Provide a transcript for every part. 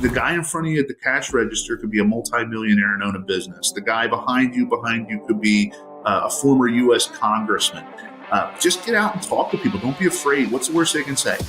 The guy in front of you at the cash register could be a multimillionaire and own a business. The guy behind you could be a former U.S. congressman. Just get out and talk to people. Don't be afraid. What's the worst they can say?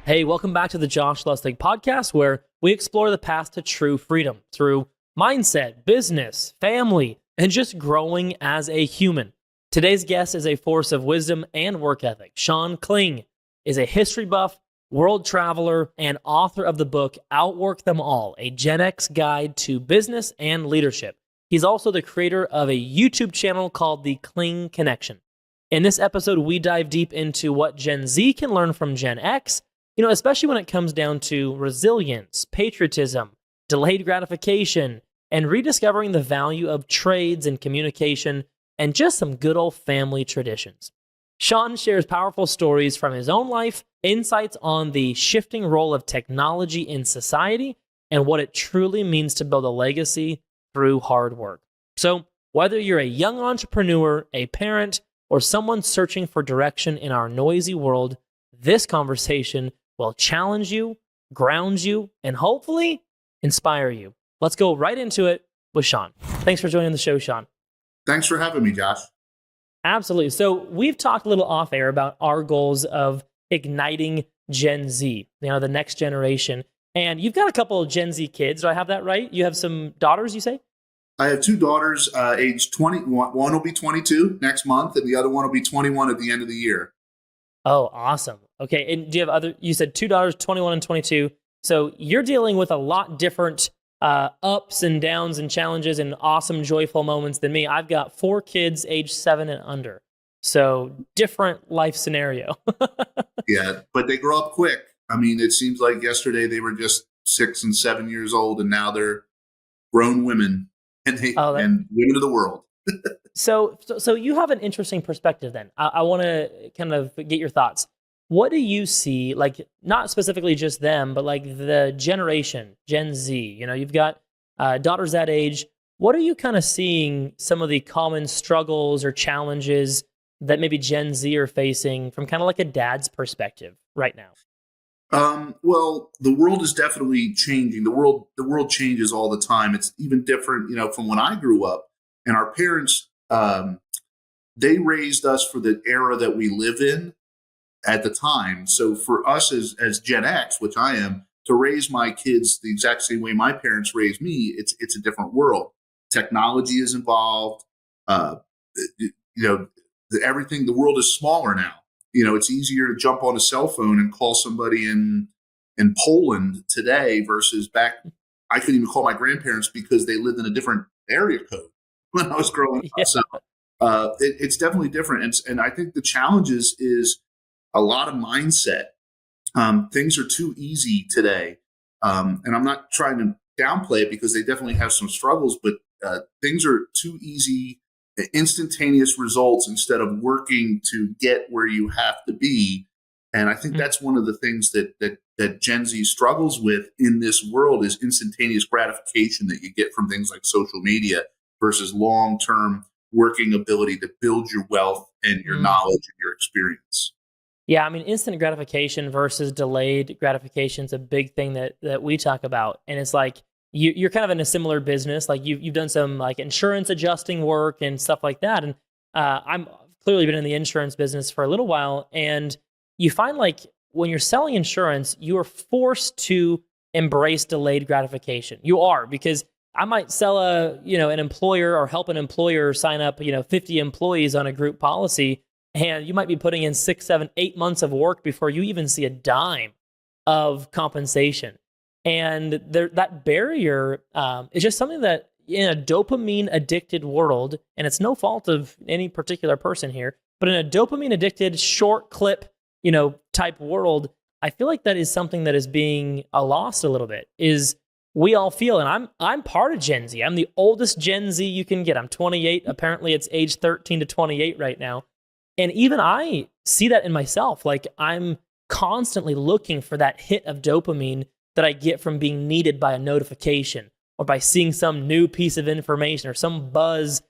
Hey, welcome back to the Josh Lustig Podcast, where we explore the path to true freedom through mindset, business, family, and just growing as a human. Today's guest is a force of wisdom and work ethic. Sean Kling is a history buff, world traveler, and author of the book Outwork Them All, a Gen X guide to business and leadership. He's also the creator of a YouTube channel called the Kling Connection. In this episode, we dive deep into what Gen Z can learn from Gen X, especially when it comes down to resilience, patriotism, delayed gratification, and rediscovering the value of trades and communication, and just some good old family traditions. Sean shares powerful stories from his own life, insights on the shifting role of technology in society, and what it truly means to build a legacy through hard work. So, whether you're a young entrepreneur, a parent, or someone searching for direction in our noisy world, this conversation will challenge you, ground you, and hopefully inspire you. Let's go right into it with Sean. Thanks for joining the show, Sean. Thanks for having me, Josh. Absolutely. So we've talked a little off air about our goals of igniting Gen Z, the next generation. And you've got a couple of Gen Z kids. Do I have that right? You have some daughters, you say? I have two daughters, age 20. One will be 22 next month, and the other one will be 21 at the end of the year. Oh, awesome. Okay. And do you have you said two daughters, 21 and 22. So you're dealing with a lot different ups and downs and challenges and awesome, joyful moments than me. I've got 4 kids age 7 and under. So different life scenario. Yeah, but they grow up quick. I mean, it seems like yesterday they were just 6 and 7 years old, and now they're grown women and women of the world. So you have an interesting perspective then. I want to kind of get your thoughts. What do you see, like not specifically just them, but like the generation, Gen Z, you've got daughters that age. What are you kind of seeing some of the common struggles or challenges that maybe Gen Z are facing from kind of like a dad's perspective right now? Well, the world is definitely changing. The world changes all the time. It's even different, from when I grew up, and our parents, they raised us for the era that we live in at the time. So for us as Gen X, which I am, to raise my kids the exact same way my parents raised me, it's a different world. Technology is involved. Everything. The world is smaller now. It's easier to jump on a cell phone and call somebody in Poland today versus back. I couldn't even call my grandparents because they lived in a different area code when I was growing up. Yeah. So it's definitely different. And I think the challenges is a lot of mindset. Things are too easy today. And I'm not trying to downplay it because they definitely have some struggles, but things are too easy, instantaneous results instead of working to get where you have to be. And I think that's one of the things that Gen Z struggles with in this world is instantaneous gratification that you get from things like social media versus long-term working ability to build your wealth and your knowledge and your experience. Yeah, I mean, instant gratification versus delayed gratification is a big thing that we talk about. And it's like, you're kind of in a similar business. Like you've done some like insurance adjusting work and stuff like that. And I'm clearly been in the insurance business for a little while. And you find like when you're selling insurance, you are forced to embrace delayed gratification. You are, because I might sell an employer or help an employer sign up, 50 employees on a group policy. And you might be putting in 6, 7, 8 months of work before you even see a dime of compensation. And that barrier is just something that in a dopamine addicted world, and it's no fault of any particular person here, but in a dopamine addicted short clip, type world, I feel like that is something that is being lost a little bit. Is we all feel, and I'm part of Gen Z. I'm the oldest Gen Z you can get. I'm 28. Apparently, it's age 13 to 28 right now. And even I see that in myself. Like I'm constantly looking for that hit of dopamine that I get from being needed by a notification or by seeing some new piece of information or some buzz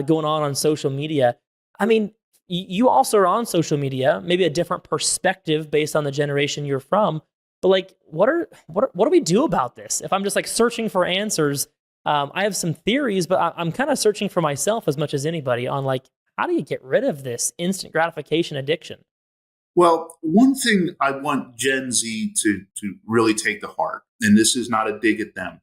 going on social media. I mean, you also are on social media, maybe a different perspective based on the generation you're from. But like, what do we do about this? If I'm just like searching for answers, I have some theories, but I'm kind of searching for myself as much as anybody on like, how do you get rid of this instant gratification addiction? Well, one thing I want Gen Z to really take to heart, and this is not a dig at them,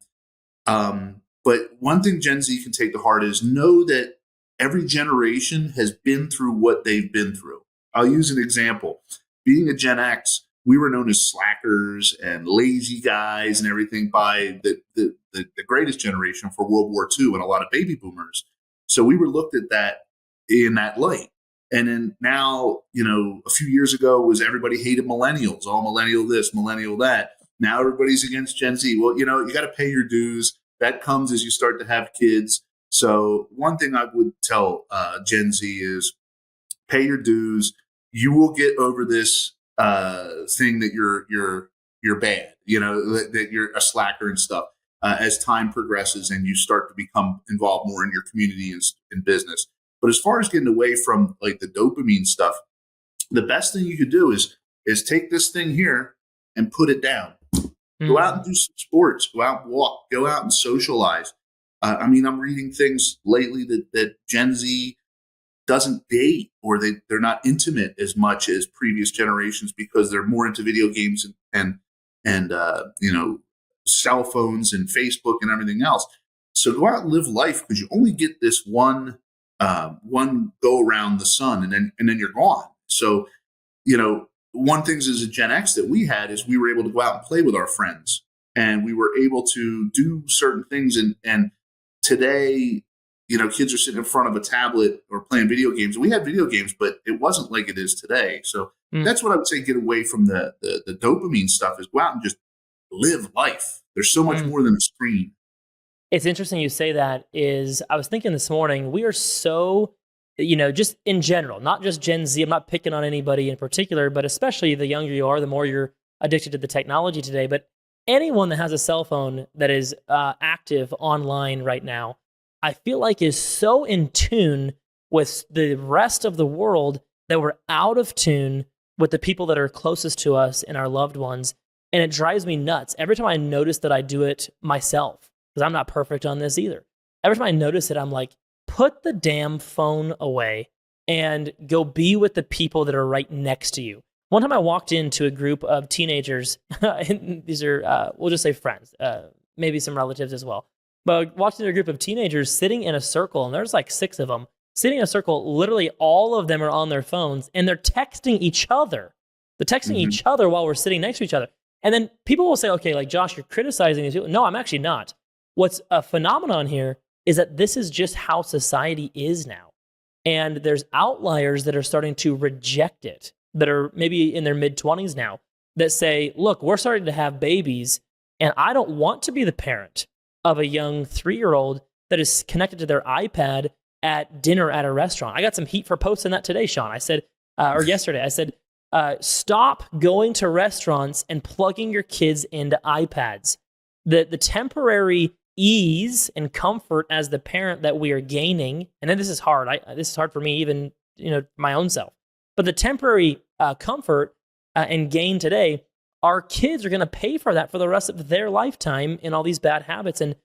but one thing Gen Z can take to heart is know that every generation has been through what they've been through. I'll use an example. Being a Gen X, we were known as slackers and lazy guys and everything by the greatest generation for World War II and a lot of baby boomers. So we were looked at that in that light. And then now, a few years ago was everybody hated millennials, all millennial this, millennial that. Now everybody's against Gen Z. Well, you got to pay your dues. That comes as you start to have kids. So one thing I would tell Gen Z is pay your dues. You will get over this thing that you're bad, that you're a slacker and stuff as time progresses and you start to become involved more in your community and business. But as far as getting away from like the dopamine stuff, the best thing you could do is take this thing here and put it down. Go out and do some sports. Go out and walk. Go out and socialize. I'm reading things lately that Gen Z doesn't date or they're not intimate as much as previous generations because they're more into video games and cell phones and Facebook and everything else. So go out and live life because you only get this one go around the sun and then you're gone. So, one thing as a Gen X that we had is we were able to go out and play with our friends and we were able to do certain things. And today, kids are sitting in front of a tablet or playing video games. And we had video games, but it wasn't like it is today. So that's what I would say, get away from the dopamine stuff is go out and just live life. There's so much more than a screen. It's interesting you say that. I was thinking this morning, we are so, just in general, not just Gen Z, I'm not picking on anybody in particular, but especially the younger you are, the more you're addicted to the technology today. But anyone that has a cell phone that is active online right now, I feel like is so in tune with the rest of the world that we're out of tune with the people that are closest to us and our loved ones. And it drives me nuts every time I notice that I do it myself. Because I'm not perfect on this either. Every time I notice it, I'm like, put the damn phone away and go be with the people that are right next to you. One time I walked into a group of teenagers, and these are, we'll just say friends, maybe some relatives as well. But I walked into a group of teenagers sitting in a circle, and there's like 6 of them, sitting in a circle. Literally all of them are on their phones, and they're texting each other. They're texting each other while we're sitting next to each other. And then people will say, okay, like, Josh, you're criticizing these people. No, I'm actually not. What's a phenomenon here is that this is just how society is now. And there's outliers that are starting to reject it, that are maybe in their mid-20s now, that say, look, we're starting to have babies, and I don't want to be the parent of a young 3-year-old that is connected to their iPad at dinner at a restaurant. I got some heat for posting that today, Sean. I said, or yesterday, I said, stop going to restaurants and plugging your kids into iPads. The temporary ease and comfort as the parent that we are gaining, and then this is hard. This is hard for me, even my own self. But the temporary comfort and gain today, our kids are going to pay for that for the rest of their lifetime in all these bad habits and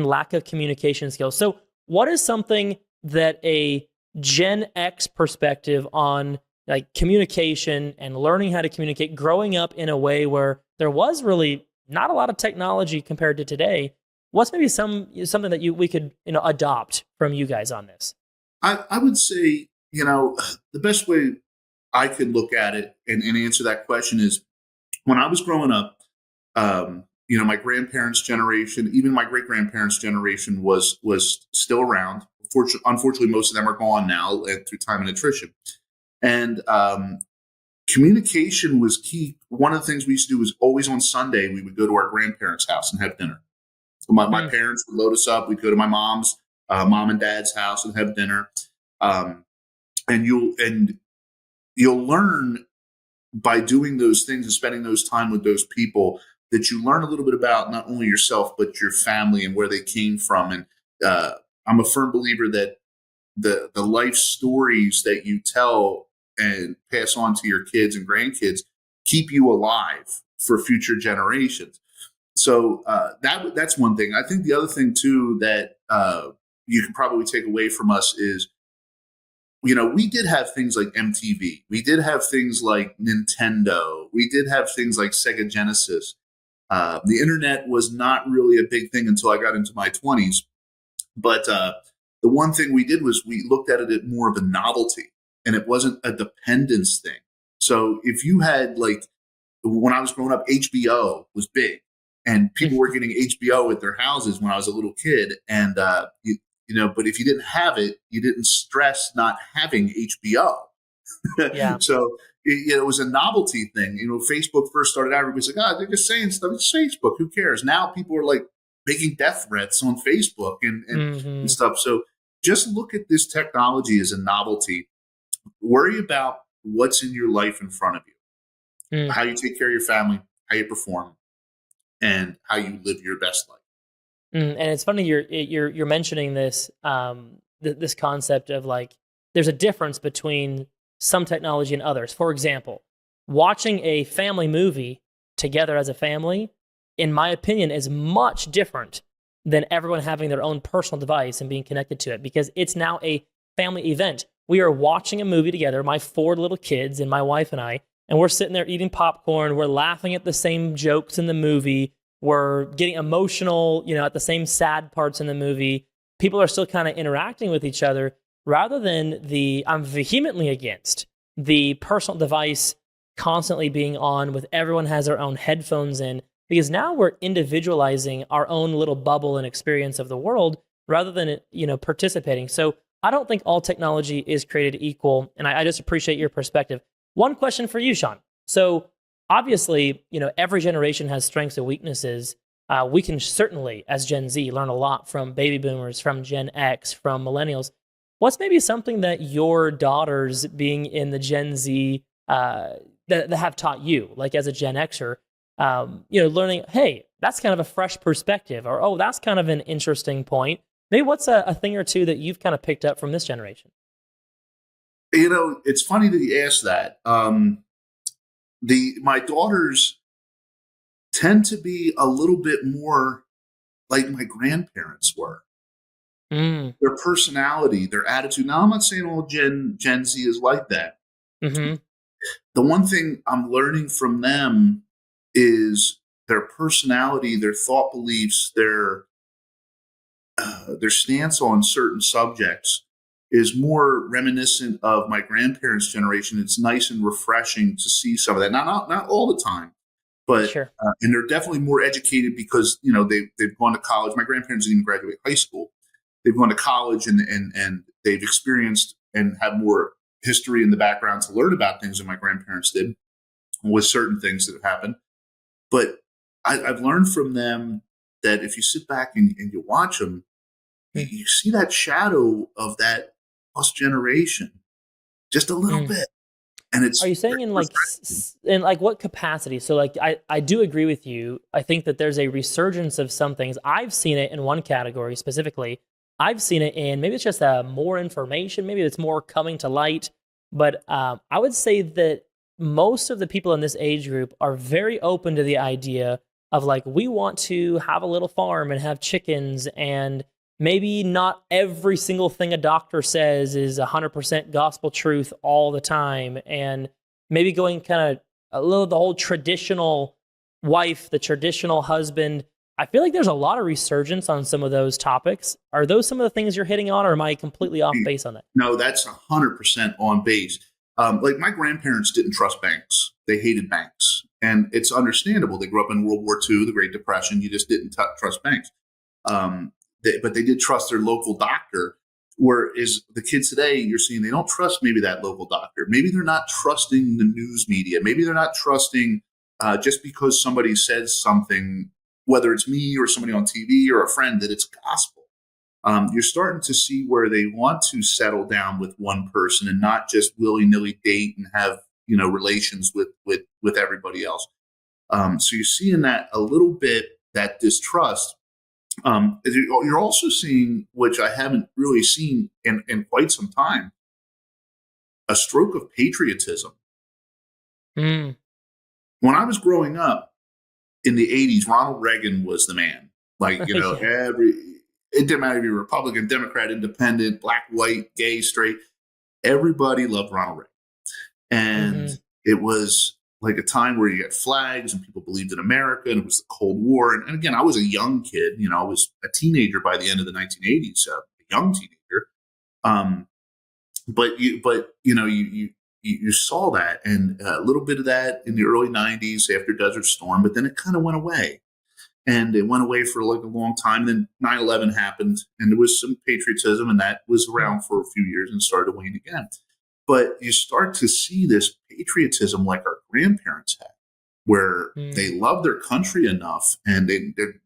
lack of communication skills. So, what is something that a Gen X perspective on like communication and learning how to communicate, growing up in a way where there was really not a lot of technology compared to today? What's maybe something that we could adopt from you guys on this? I would say the best way I could look at it and answer that question is when I was growing up. My grandparents' generation, even my great grandparents' generation was still around. Unfortunately, most of them are gone now through time and attrition. And communication was key. One of the things we used to do was always on Sunday, we would go to our grandparents' house and have dinner. So my parents would load us up. We'd go to my mom's, mom and dad's house and have dinner. And you'll learn by doing those things and spending those time with those people that you learn a little bit about not only yourself, but your family and where they came from. And I'm a firm believer that the life stories that you tell and pass on to your kids and grandkids keep you alive for future generations. So that's one thing. I think the other thing too that you can probably take away from us is, we did have things like MTV. We did have things like Nintendo. We did have things like Sega Genesis. The internet was not really a big thing until I got into my 20s. But the one thing we did was we looked at it as more of a novelty, and it wasn't a dependence thing. So if you had, like, when I was growing up, HBO was big, and people were getting HBO at their houses when I was a little kid. And, but if you didn't have it, you didn't stress not having HBO. Yeah. So it was a novelty thing. Facebook first started out, everybody's like, they're just saying stuff. It's Facebook. Who cares? Now people are like making death threats on Facebook and stuff. So just look at this technology as a novelty. Worry about what's in your life in front of you, how you take care of your family, how you perform, and how you live your best life. And it's funny you're mentioning this this concept of, like, there's a difference between some technology and others. For example, watching a family movie together as a family, in my opinion, is much different than everyone having their own personal device and being connected to it, because it's now a family event. We are watching a movie together, my 4 little kids and my wife and I, and we're sitting there eating popcorn. We're laughing at the same jokes in the movie. We're getting emotional, at the same sad parts in the movie. People are still kind of interacting with each other, rather than I'm vehemently against the personal device constantly being on with everyone has their own headphones in, because now we're individualizing our own little bubble and experience of the world rather than, participating. So I don't think all technology is created equal, and I just appreciate your perspective. One question for you, Sean. So obviously, every generation has strengths and weaknesses. We can certainly, as Gen Z, learn a lot from baby boomers, from Gen X, from millennials. What's maybe something that your daughters, being in the Gen Z, that have taught you, like as a Gen Xer, learning, hey, that's kind of a fresh perspective, or, oh, that's kind of an interesting point. Maybe what's a thing or two that you've kind of picked up from this generation? It's funny that you ask that. My daughters tend to be a little bit more like my grandparents were. Their personality, their attitude. Now, I'm not saying all Gen Z is like that. The one thing I'm learning from them is their personality, their thought beliefs, their stance on certain subjects is more reminiscent of my grandparents' generation. It's nice and refreshing to see some of that. Not all the time, but sure. And they're definitely more educated because they've gone to college. My grandparents didn't even graduate high school. They've gone to college and they've experienced and have more history in the background to learn about things than my grandparents did with certain things that have happened. But I've learned from them that if you sit back and you watch them, you see that shadow of that lost generation just a little bit. And are you saying in what capacity? So like I do agree with you. I think that there's a resurgence of some things. I've seen it in one category specifically. I've seen it in, maybe it's just more information, maybe it's more coming to light. But I would say that most of the people in this age group are very open to the idea of, like, we want to have a little farm and have chickens, and maybe not every single thing a doctor says is 100% gospel truth all the time, and maybe going kind of a little the whole traditional wife, the traditional husband. I feel like there's a lot of resurgence on some of those topics. Are those some of the things you're hitting on, or am I completely off base on that? No, that's 100% on base. Like, my grandparents didn't trust banks. They hated banks. And it's understandable. They grew up in World War II, the Great Depression. You just didn't trust banks. But they did trust their local doctor. Whereas the kids today, you're seeing they don't trust maybe that local doctor. Maybe they're not trusting the news media. Maybe they're not trusting just because somebody says something, whether it's me or somebody on TV or a friend, that it's gospel. you're starting to see where they want to settle down with one person and not just willy-nilly date and have, relations with everybody else. So you're seeing that a little bit, that distrust. You're also seeing, which I haven't really seen in quite some time, a stroke of patriotism. Mm. When I was growing up in the 80s, Ronald Reagan was the man. Like, Yeah. It didn't matter if you're Republican, Democrat, Independent, black, white, gay, straight. Everybody loved Ronald Reagan. And it was like a time where you had flags and people believed in America, and it was the Cold War. And again, I was a young kid. I was a teenager by the end of the 1980s, a young teenager. But you saw that, and a little bit of that in the early 90s after Desert Storm, but then it kind of went away. And it went away for like a long time. Then 9/11 happened, and there was some patriotism, and that was around for a few years and started to wane again. But you start to see this patriotism like our grandparents had, where they love their country enough, and they're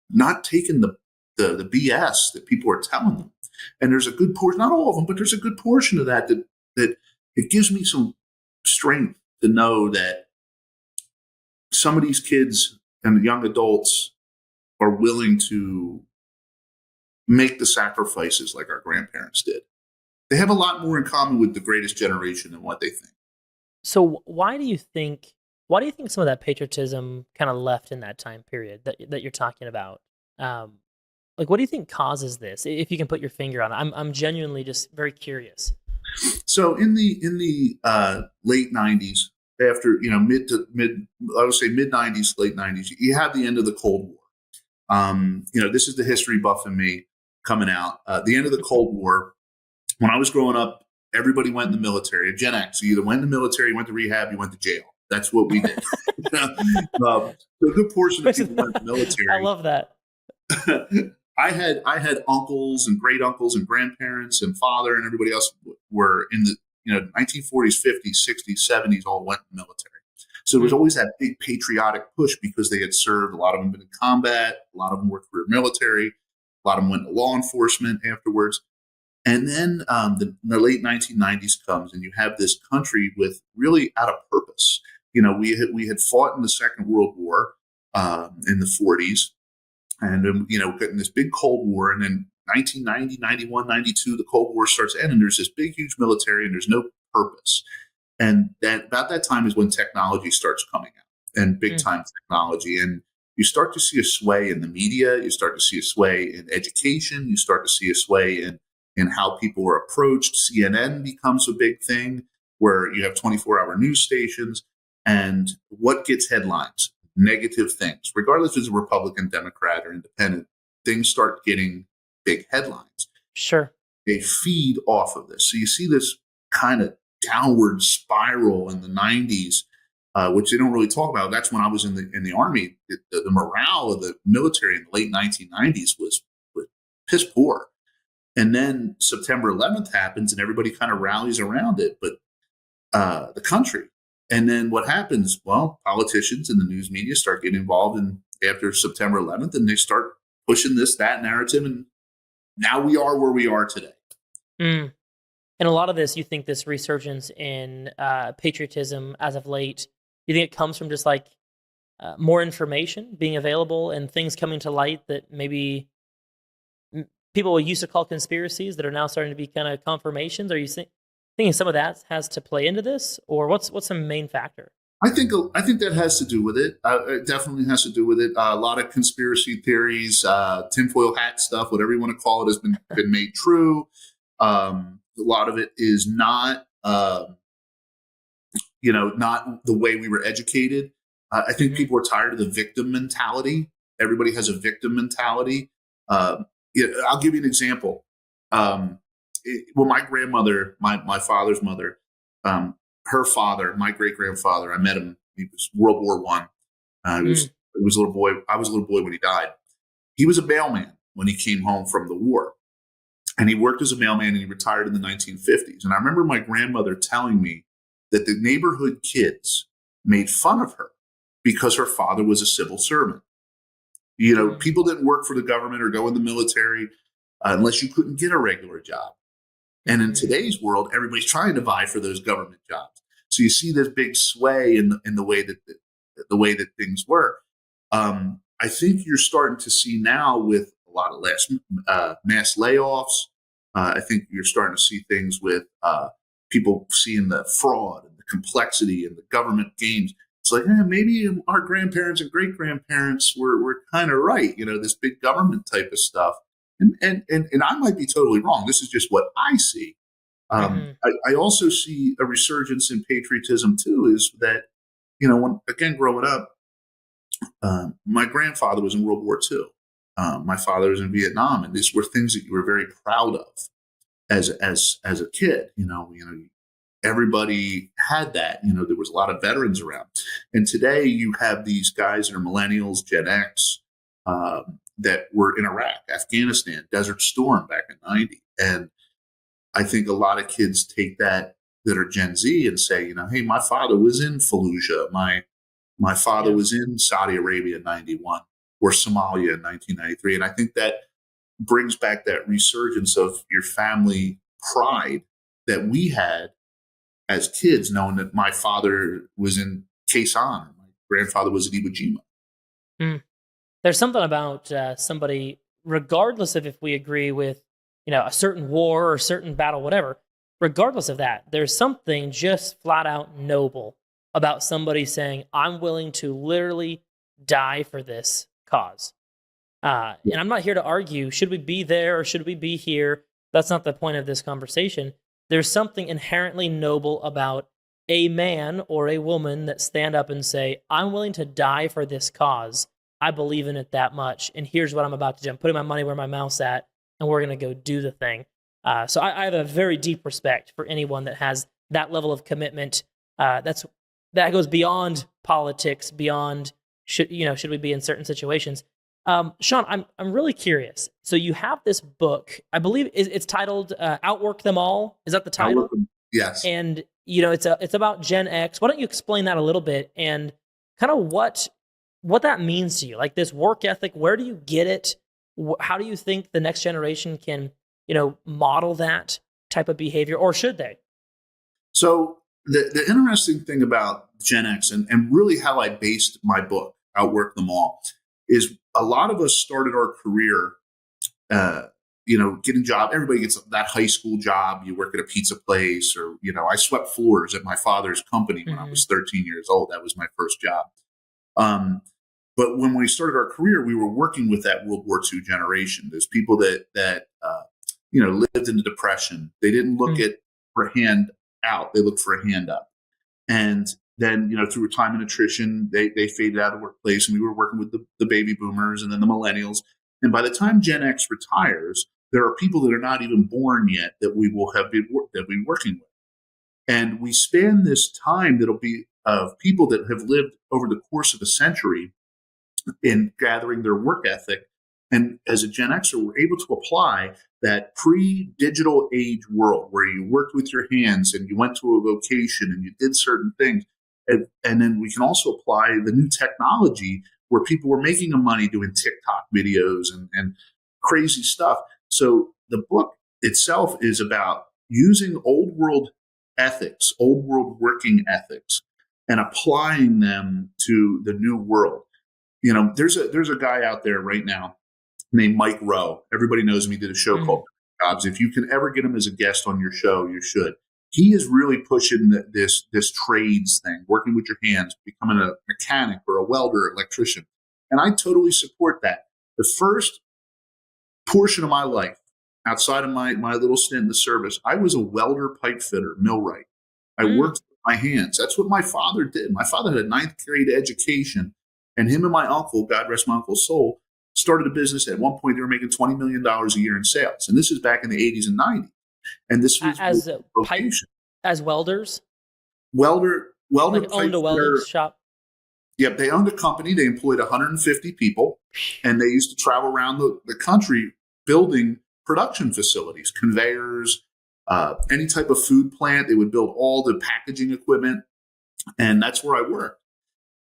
not taking the BS that people are telling them. And there's a good portion, not all of them, but there's a good portion of that it gives me some strength to know that some of these kids and young adults are willing to make the sacrifices like our grandparents did. They have a lot more in common with the greatest generation than what they think. So why do you think some of that patriotism kind of left in that time period that you're talking about? Like, what do you think causes this? If you can put your finger on it, I'm genuinely just very curious. So in the late 90s, after mid I would say mid 90s, late 90s, you have the end of the Cold War. This is the history buff in me coming out. The end of the Cold War. When I was growing up, everybody went in the military. Gen X, you either went in the military, you went to rehab, you went to jail. That's what we did. A good portion of people went to the military. I love that. I had uncles and great uncles and grandparents and father and everybody else were in the 1940s, 50s, 60s, 70s, all went in the military. So there was always that big patriotic push because they had served. A lot of them been in combat. A lot of them were career military. A lot of them went to law enforcement afterwards. And then the late 1990s comes, and you have this country with really out of purpose. We had fought in the Second World War in the 40s, and getting this big Cold War, and then 1990, 91, 92, the Cold War starts to end, and there's this big, huge military, and there's no purpose. And about that time is when technology starts coming out, and big time technology, and you start to see a sway in the media, you start to see a sway in education, you start to see a sway in how people are approached. CNN becomes a big thing where you have 24-hour news stations, and what gets headlines? Negative things. Regardless if it's a Republican, Democrat, or Independent, things start getting big headlines. Sure. They feed off of this. So you see this kind of downward spiral in the 90s, which they don't really talk about. That's when I was in the Army. The morale of the military in the late 1990s was piss poor. And then September 11th happens, and everybody kind of rallies around it, but the country. And then what happens? Well, politicians and the news media start getting involved after September 11th, and they start pushing that narrative, and now we are where we are today. And a lot of this, you think this resurgence in patriotism as of late, you think it comes from just like more information being available and things coming to light that maybe people used to call conspiracies that are now starting to be kind of confirmations? Are you thinking some of that has to play into this, or what's the main factor? I think that has to do with it. It definitely has to do with it. A lot of conspiracy theories, tinfoil hat stuff, whatever you want to call it, has been made true. A lot of it is not, not the way we were educated. I think people are tired of the victim mentality. Everybody has a victim mentality. I'll give you an example. My grandmother, my father's mother, her father, my great grandfather, I met him. He was World War I. He was a little boy. I was a little boy when he died. He was a mailman when he came home from the war, and he worked as a mailman, and he retired in the 1950s. And I remember my grandmother telling me that the neighborhood kids made fun of her because her father was a civil servant. People didn't work for the government or go in the military. unless you couldn't get a regular job. And in today's world, everybody's trying to vie for those government jobs. So you see this big sway in the way that the way that things work. I think you're starting to see now with a lot of mass layoffs. I think you're starting to see things with people seeing the fraud and the complexity and the government games. It's like, maybe our grandparents and great grandparents were kind of right. This big government type of stuff. And I might be totally wrong. This is just what I see. I also see a resurgence in patriotism too. Is that when growing up, my grandfather was in World War II. My father was in Vietnam, and these were things that you were very proud of as a kid. Everybody had that. There was a lot of veterans around, and today you have these guys that are millennials, Gen X, that were in Iraq, Afghanistan, Desert Storm back in '90, and I think a lot of kids take that are Gen Z and say, hey, my father was in Fallujah, my father was in Saudi Arabia in '91 or Somalia in 1993, and I think that brings back that resurgence of your family pride that we had as kids, knowing that my father was in Quezon, my grandfather was at Iwo Jima. There's something about somebody, regardless of if we agree with, a certain war or a certain battle, whatever, regardless of that, there's something just flat out noble about somebody saying, I'm willing to literally die for this cause. And I'm not here to argue, should we be there or should we be here? That's not the point of this conversation. There's something inherently noble about a man or a woman that stand up and say, I'm willing to die for this cause. I believe in it that much. And here's what I'm about to do. I'm putting my money where my mouth's at, and we're going to go do the thing. So I have a very deep respect for anyone that has that level of commitment. That goes beyond politics, beyond should we be in certain situations. Sean, I'm really curious. So you have this book, I believe it's titled Outwork Them All. Is that the title? Yes. And it's about Gen X. Why don't you explain that a little bit and kind of what that means to you? Like this work ethic, where do you get it? How do you think the next generation can, model that type of behavior, or should they? So the interesting thing about Gen X and really how I based my book, Outwork Them All, is a lot of us started our career, getting job. Everybody gets that high school job. You work at a pizza place or, I swept floors at my father's company when I was 13 years old. That was my first job. But when we started our career, we were working with that World War II generation. There's people that lived in the Depression. They didn't look for a hand out. They looked for a hand up. And then, through time and attrition, they faded out of the workplace, and we were working with the baby boomers and then the millennials. And by the time Gen X retires, there are people that are not even born yet that we will have been working with. And we span this time that'll be of people that have lived over the course of a century in gathering their work ethic. And as a Gen Xer, we're able to apply that pre-digital age world where you worked with your hands and you went to a vocation and you did certain things. And then we can also apply the new technology where people were making money doing TikTok videos and crazy stuff. So the book itself is about using old world ethics, old world working ethics, and applying them to the new world. There's a guy out there right now named Mike Rowe. Everybody knows him. He did a show called Jobs. If you can ever get him as a guest on your show, you should. He is really pushing this trades thing, working with your hands, becoming a mechanic or a welder, electrician. And I totally support that. The first portion of my life, outside of my little stint in the service, I was a welder, pipe fitter, millwright. I worked with my hands. That's what my father did. My father had a 9th grade education, and him and my uncle, God rest my uncle's soul, started a business. At one point, they were making $20 million a year in sales. And this is back in the 80s and 90s. And this was as welders? Welder, like owned a welding shop? Yep, they owned a company. They employed 150 people, and they used to travel around the country building production facilities, conveyors, any type of food plant. They would build all the packaging equipment, and that's where I worked.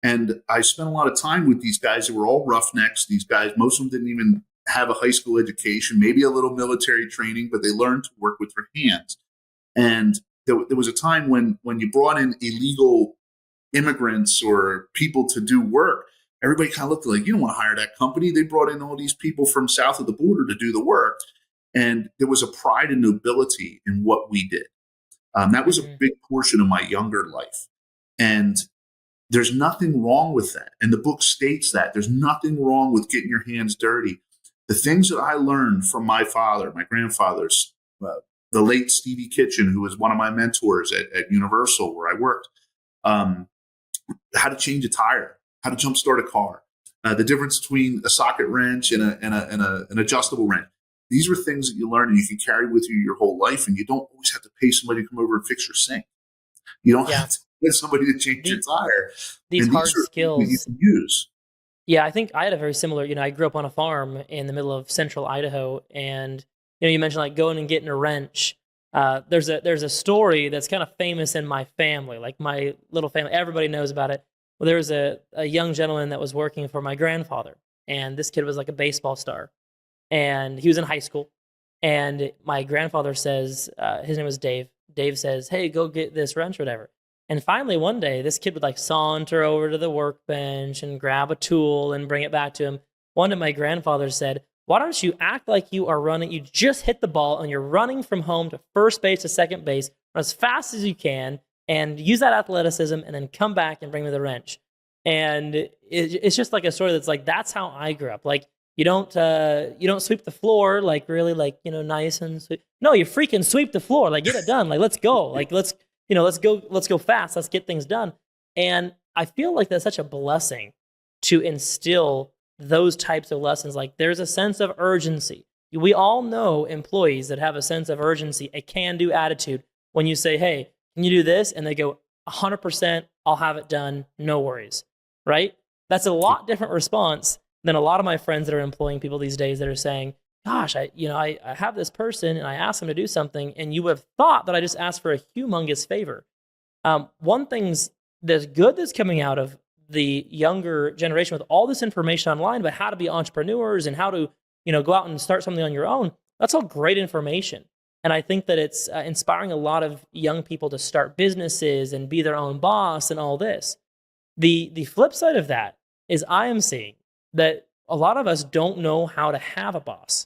And I spent a lot of time with these guys that were all roughnecks. These guys, most of them didn't even have a high school education, maybe a little military training, but they learned to work with their hands. And there was a time when you brought in illegal immigrants or people to do work, everybody kind of looked like, you don't want to hire that company. They brought in all these people from south of the border to do the work. And there was a pride and nobility in what we did. That was a big portion of my younger life. And there's nothing wrong with that. And the book states that there's nothing wrong with getting your hands dirty. The things that I learned from my father, my grandfather's, the late Stevie Kitchen, who was one of my mentors at Universal where I worked, how to change a tire, how to jumpstart a car, the difference between a socket wrench and an adjustable wrench. These were things that you learn and you can carry with you your whole life, and you don't always have to pay somebody to come over and fix your sink. You don't have to get somebody to change your tire. These hard skills you can use. Yeah, I think I had a very similar, I grew up on a farm in the middle of central Idaho, and you mentioned like going and getting a wrench. There's a story that's kind of famous in my family, like my little family, everybody knows about it. Well, there was a young gentleman that was working for my grandfather, and this kid was like a baseball star, and he was in high school. And my grandfather says, his name was Dave. Dave says, "Hey, go get this wrench or whatever." And finally, one day, this kid would like saunter over to the workbench and grab a tool and bring it back to him. One day, my grandfather said, "Why don't you act like you are running? You just hit the ball and you're running from home to first base to second base, run as fast as you can, and use that athleticism, and then come back and bring me the wrench." And it's just like a story that's like, that's how I grew up. Like, you don't sweep the floor like really like, nice and sweep. No, you freaking sweep the floor. Like, get it done. Like, let's go. Like, let's go fast. Let's get things done. And I feel like that's such a blessing to instill those types of lessons. Like, there's a sense of urgency. We all know employees that have a sense of urgency, a can-do attitude. When you say, "Hey, can you do this?" And they go, 100%, I'll have it done. No worries. Right? That's a lot different response than a lot of my friends that are employing people these days that are saying, "Gosh, I have this person and I asked them to do something, and you would have thought that I just asked for a humongous favor." One thing's that's good that's coming out of the younger generation with all this information online about how to be entrepreneurs and how to, go out and start something on your own. That's all great information. And I think that it's inspiring a lot of young people to start businesses and be their own boss and all this. The flip side of that is I am seeing that a lot of us don't know how to have a boss,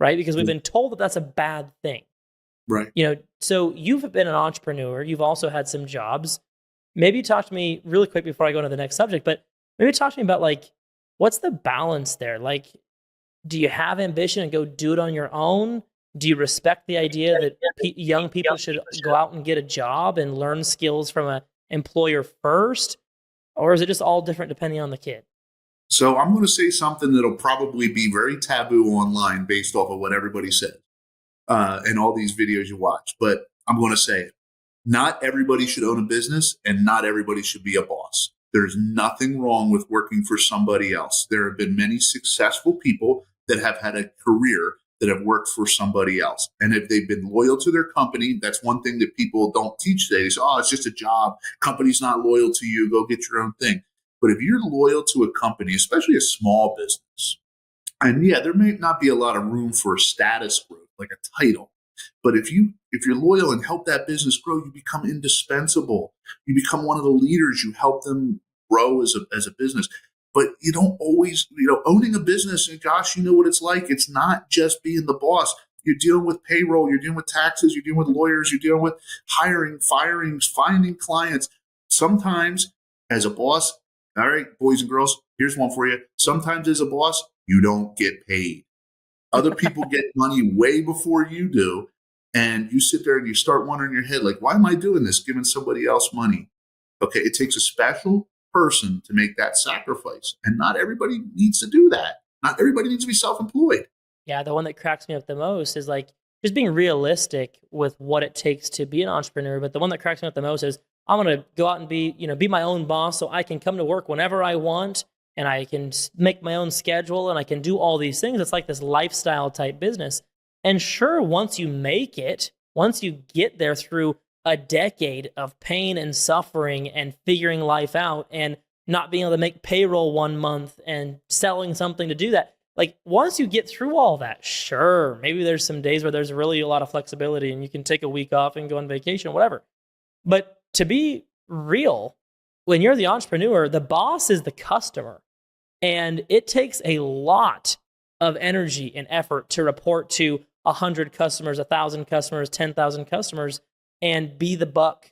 right? Because we've been told that that's a bad thing. Right. So you've been an entrepreneur. You've also had some jobs. Maybe talk to me really quick before I go into the next subject, but maybe talk to me about like, what's the balance there? Like, do you have ambition and go do it on your own? Do you respect the idea that young people should go out and get a job and learn skills from an employer first? Or is it just all different depending on the kid? So I'm going to say something that'll probably be very taboo online based off of what everybody said and all these videos you watch. But I'm going to say it. Not everybody should own a business, and not everybody should be a boss. There's nothing wrong with working for somebody else. There have been many successful people that have had a career that have worked for somebody else. And if they've been loyal to their company, that's one thing that people don't teach today. They say, "Oh, it's just a job. Company's not loyal to you. Go get your own thing." But if you're loyal to a company, especially a small business, and yeah, there may not be a lot of room for status growth, like a title. But if you're loyal and help that business grow, you become indispensable. You become one of the leaders. You help them grow as a business. But you don't always, owning a business, and Josh, you know what it's like. It's not just being the boss. You're dealing with payroll. You're dealing with taxes. You're dealing with lawyers. You're dealing with hiring, firings, finding clients. Sometimes as a boss, all right, boys and girls, here's one for you. Sometimes as a boss, you don't get paid. Other people get money way before you do. And you sit there and you start wondering in your head, like, why am I doing this, giving somebody else money? Okay, it takes a special person to make that sacrifice. And not everybody needs to do that. Not everybody needs to be self-employed. Yeah, the one that cracks me up the most is like just being realistic with what it takes to be an entrepreneur. But the one that cracks me up the most is I'm going to go out and be my own boss so I can come to work whenever I want and I can make my own schedule and I can do all these things. It's like this lifestyle type business. And sure, once you make it, once you get there through a decade of pain and suffering and figuring life out and not being able to make payroll one month and selling something to do that, like once you get through all that, sure, maybe there's some days where there's really a lot of flexibility and you can take a week off and go on vacation, whatever. But to be real, when you're the entrepreneur, the boss is the customer. And it takes a lot of energy and effort to report to 100 customers, 1,000 customers, 10,000 customers, and be the buck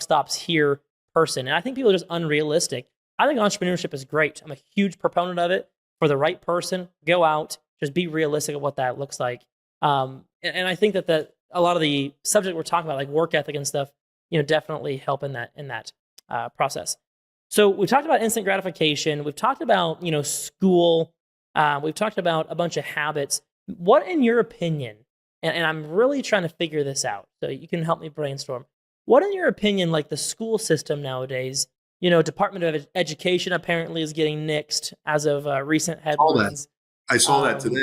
stops here person. And I think people are just unrealistic. I think entrepreneurship is great. I'm a huge proponent of it. For the right person, go out, just be realistic of what that looks like. And I think that a lot of the subject we're talking about, like work ethic and stuff, definitely help in that process. So we've talked about instant gratification. We've talked about, school. We've talked about a bunch of habits. What, in your opinion, and I'm really trying to figure this out, so you can help me brainstorm. What, in your opinion, like the school system nowadays, Department of Education apparently is getting nixed as of recent headlines. I saw that today,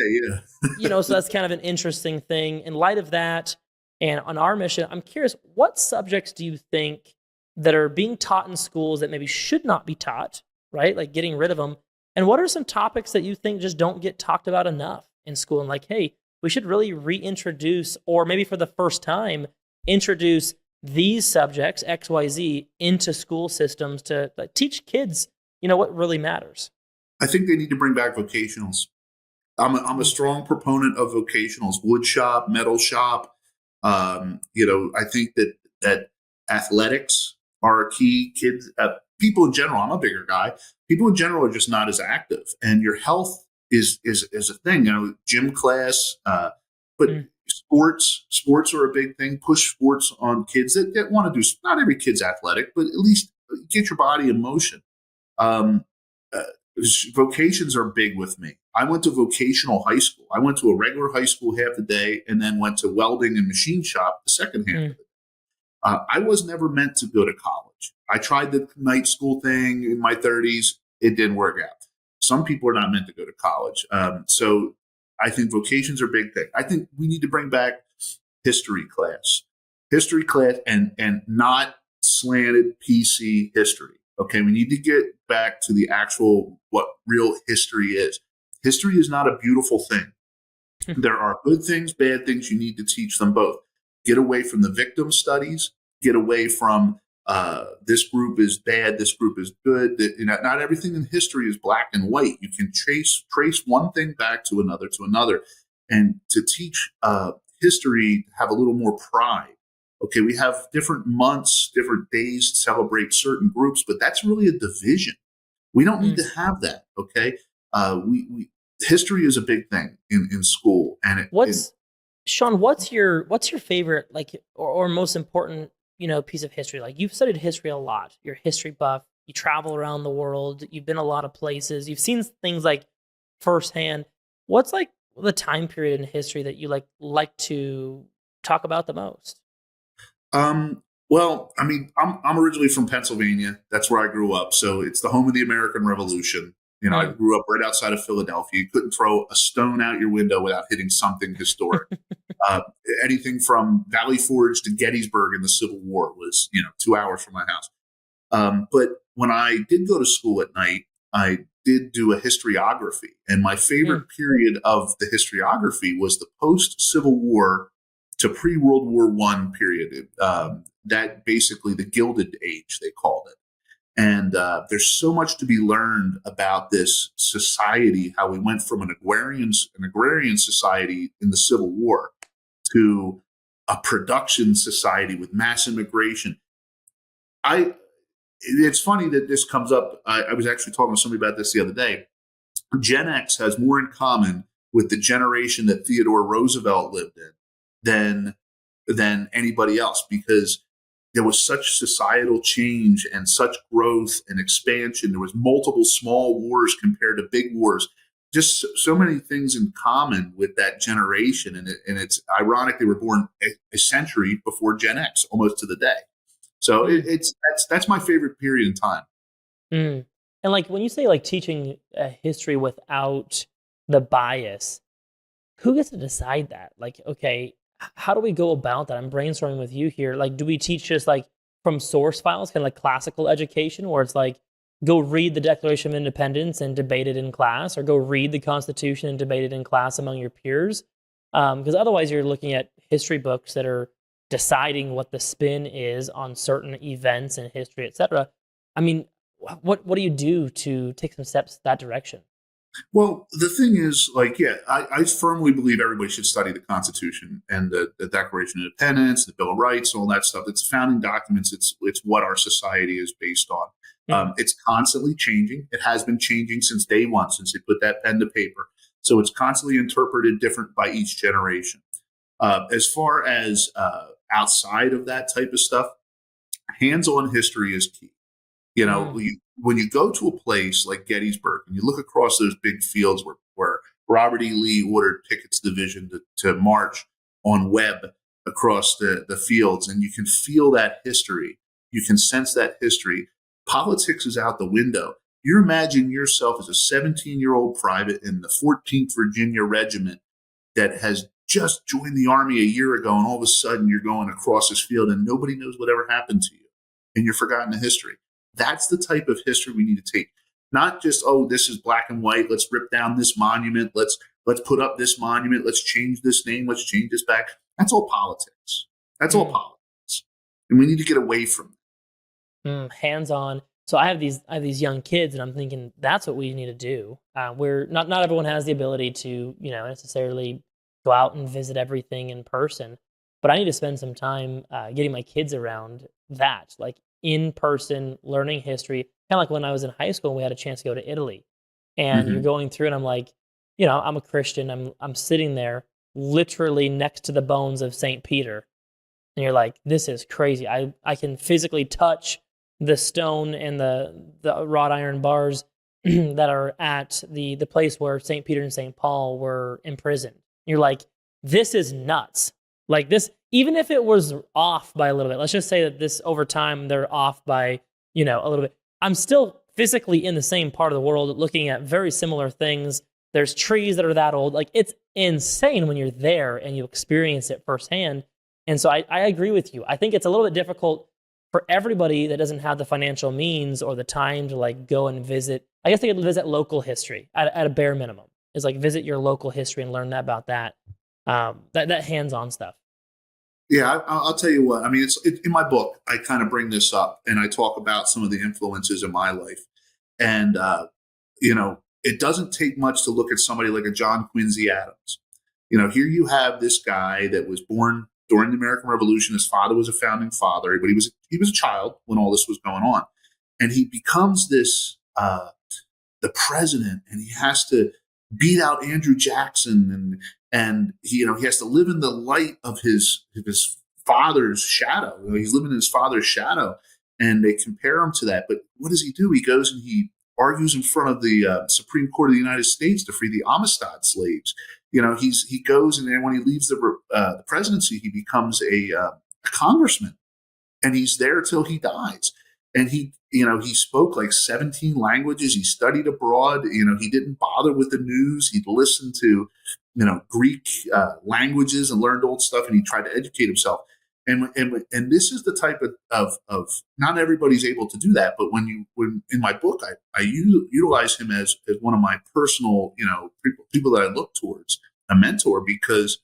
yeah. So that's kind of an interesting thing. In light of that, and on our mission, I'm curious, what subjects do you think that are being taught in schools that maybe should not be taught, right? Like getting rid of them. And what are some topics that you think just don't get talked about enough in school? And like, hey, we should really reintroduce, or maybe for the first time, introduce these subjects, X, Y, Z, into school systems to teach kids, what really matters. I think they need to bring back vocationals. I'm a strong proponent of vocationals, wood shop, metal shop. I think that athletics are a key. Kids, people in general, I'm a bigger guy. People in general are just not as active, and your health is a thing. Gym class, but sports are a big thing. Push sports on kids that want to do. Not every kid's athletic, but at least get your body in motion. Vocations are big with me. I went to vocational high school. I went to a regular high school half the day, and then went to welding and machine shop the second half of the day. I was never meant to go to college. I tried the night school thing in my 30s. It didn't work out. Some people are not meant to go to college. So I think vocations are a big thing. I think we need to bring back history class and not slanted PC history. Okay, we need to get back to the actual, what real history is. History is not a beautiful thing. There are good things, bad things. You need to teach them both. Get away from the victim studies. Get away from this group is bad, this group is good. Not everything in history is black and white. You can trace one thing back to another, and to teach history, have a little more pride. Okay, we have different months, different days to celebrate certain groups, but that's really a division. We don't need to have that. Okay, history is a big thing in school, and Sean, what's your favorite, like, or most important, piece of history? Like, you've studied history a lot. You're a history buff. You travel around the world. You've been a lot of places. You've seen things like firsthand. What's like the time period in history that you like to talk about the most? Well, I mean, I'm originally from Pennsylvania. That's where I grew up. So it's the home of the American Revolution. I grew up right outside of Philadelphia. You couldn't throw a stone out your window without hitting something historic. Anything from Valley Forge to Gettysburg in the Civil War was, 2 hours from my house. But when I did go to school at night, I did do a historiography. And my favorite period of the historiography was the post-Civil War to pre-World War I period. That basically the Gilded Age, they called it. And there's so much to be learned about this society, how we went from an agrarian society in the Civil War to a production society with mass immigration. It's funny that this comes up. I was actually talking to somebody about this the other day. Gen X has more in common with the generation that Theodore Roosevelt lived in than anybody else, because there was such societal change and such growth and expansion. There was multiple small wars compared to big wars. Just so many things in common with that generation. And it's ironic they were born a century before Gen X, almost to the day. So that's my favorite period in time. And like when you say like teaching history without the bias, who gets to decide that? Like, okay, how do we go about that? I'm brainstorming with you here. Like, do we teach just like from source files, kind of like classical education, where it's like, go read the Declaration of Independence and debate it in class, or go read the Constitution and debate it in class among your peers. Because otherwise you're looking at history books that are deciding what the spin is on certain events in history, etc. I mean, what do you do to take some steps that direction? Well, the thing is, like, yeah, I firmly believe everybody should study the Constitution and the Declaration of Independence, the Bill of Rights, all that stuff. It's founding documents. It's what our society is based on. It's constantly changing. It has been changing since day one, since they put that pen to paper. So it's constantly interpreted different by each generation. As far as outside of that type of stuff, hands-on history is key. You know, when you go to a place like Gettysburg and you look across those big fields where Robert E. Lee ordered Pickett's division to march on Webb across the fields, and you can feel that history, you can sense that history. Politics is out the window. You imagine yourself as a 17-year-old private in the 14th Virginia Regiment that has just joined the Army a year ago, and all of a sudden you're going across this field and nobody knows whatever happened to you, and you're forgotten the history. That's the type of history we need to take. Not just, oh, this is black and white. Let's rip down this monument. Let's put up this monument. Let's change this name. Let's change this back. That's all politics. That's all politics. And we need to get away from it. Hands-on. So I have these young kids, and I'm thinking that's what we need to do. Where not everyone has the ability to, necessarily go out and visit everything in person. But I need to spend some time getting my kids around that, like in-person learning history, kind of like when I was in high school and we had a chance to go to Italy. And you're going through, and I'm like, I'm a Christian. I'm sitting there literally next to the bones of St. Peter. And you're like, this is crazy. I can physically touch the stone and the wrought iron bars that are at the place where St. Peter and St. Paul were imprisoned. You're like, this is nuts. Like this, even if it was off by a little bit, let's just say that this over time, they're off by, a little bit. I'm still physically in the same part of the world looking at very similar things. There's trees that are that old. Like it's insane when you're there and you experience it firsthand. And so I agree with you. I think it's a little bit difficult for everybody that doesn't have the financial means or the time to like go and visit. I guess they could visit local history at a bare minimum. Is like visit your local history and learn about that. That hands-on stuff. Yeah, I'll tell you what. I mean, it's in my book. I kind of bring this up, and I talk about some of the influences in my life. And it doesn't take much to look at somebody like a John Quincy Adams. Here you have this guy that was born during the American Revolution. His father was a founding father, but he was a child when all this was going on, and he becomes this the president, and he has to beat out Andrew Jackson, and he has to live in the light of his father's shadow. He's living in his father's shadow, and they compare him to that. But what does he do? He goes and he argues in front of the Supreme Court of the United States to free the Amistad slaves. He goes, and then when he leaves the presidency, he becomes a congressman, and he's there till he dies. And he spoke like 17 languages. He studied abroad. He didn't bother with the news. He'd listen to, Greek languages and learned old stuff, and he tried to educate himself. And this is the type of not everybody's able to do that. But when in my book, I utilize him as one of my personal, people that I look towards, a mentor, because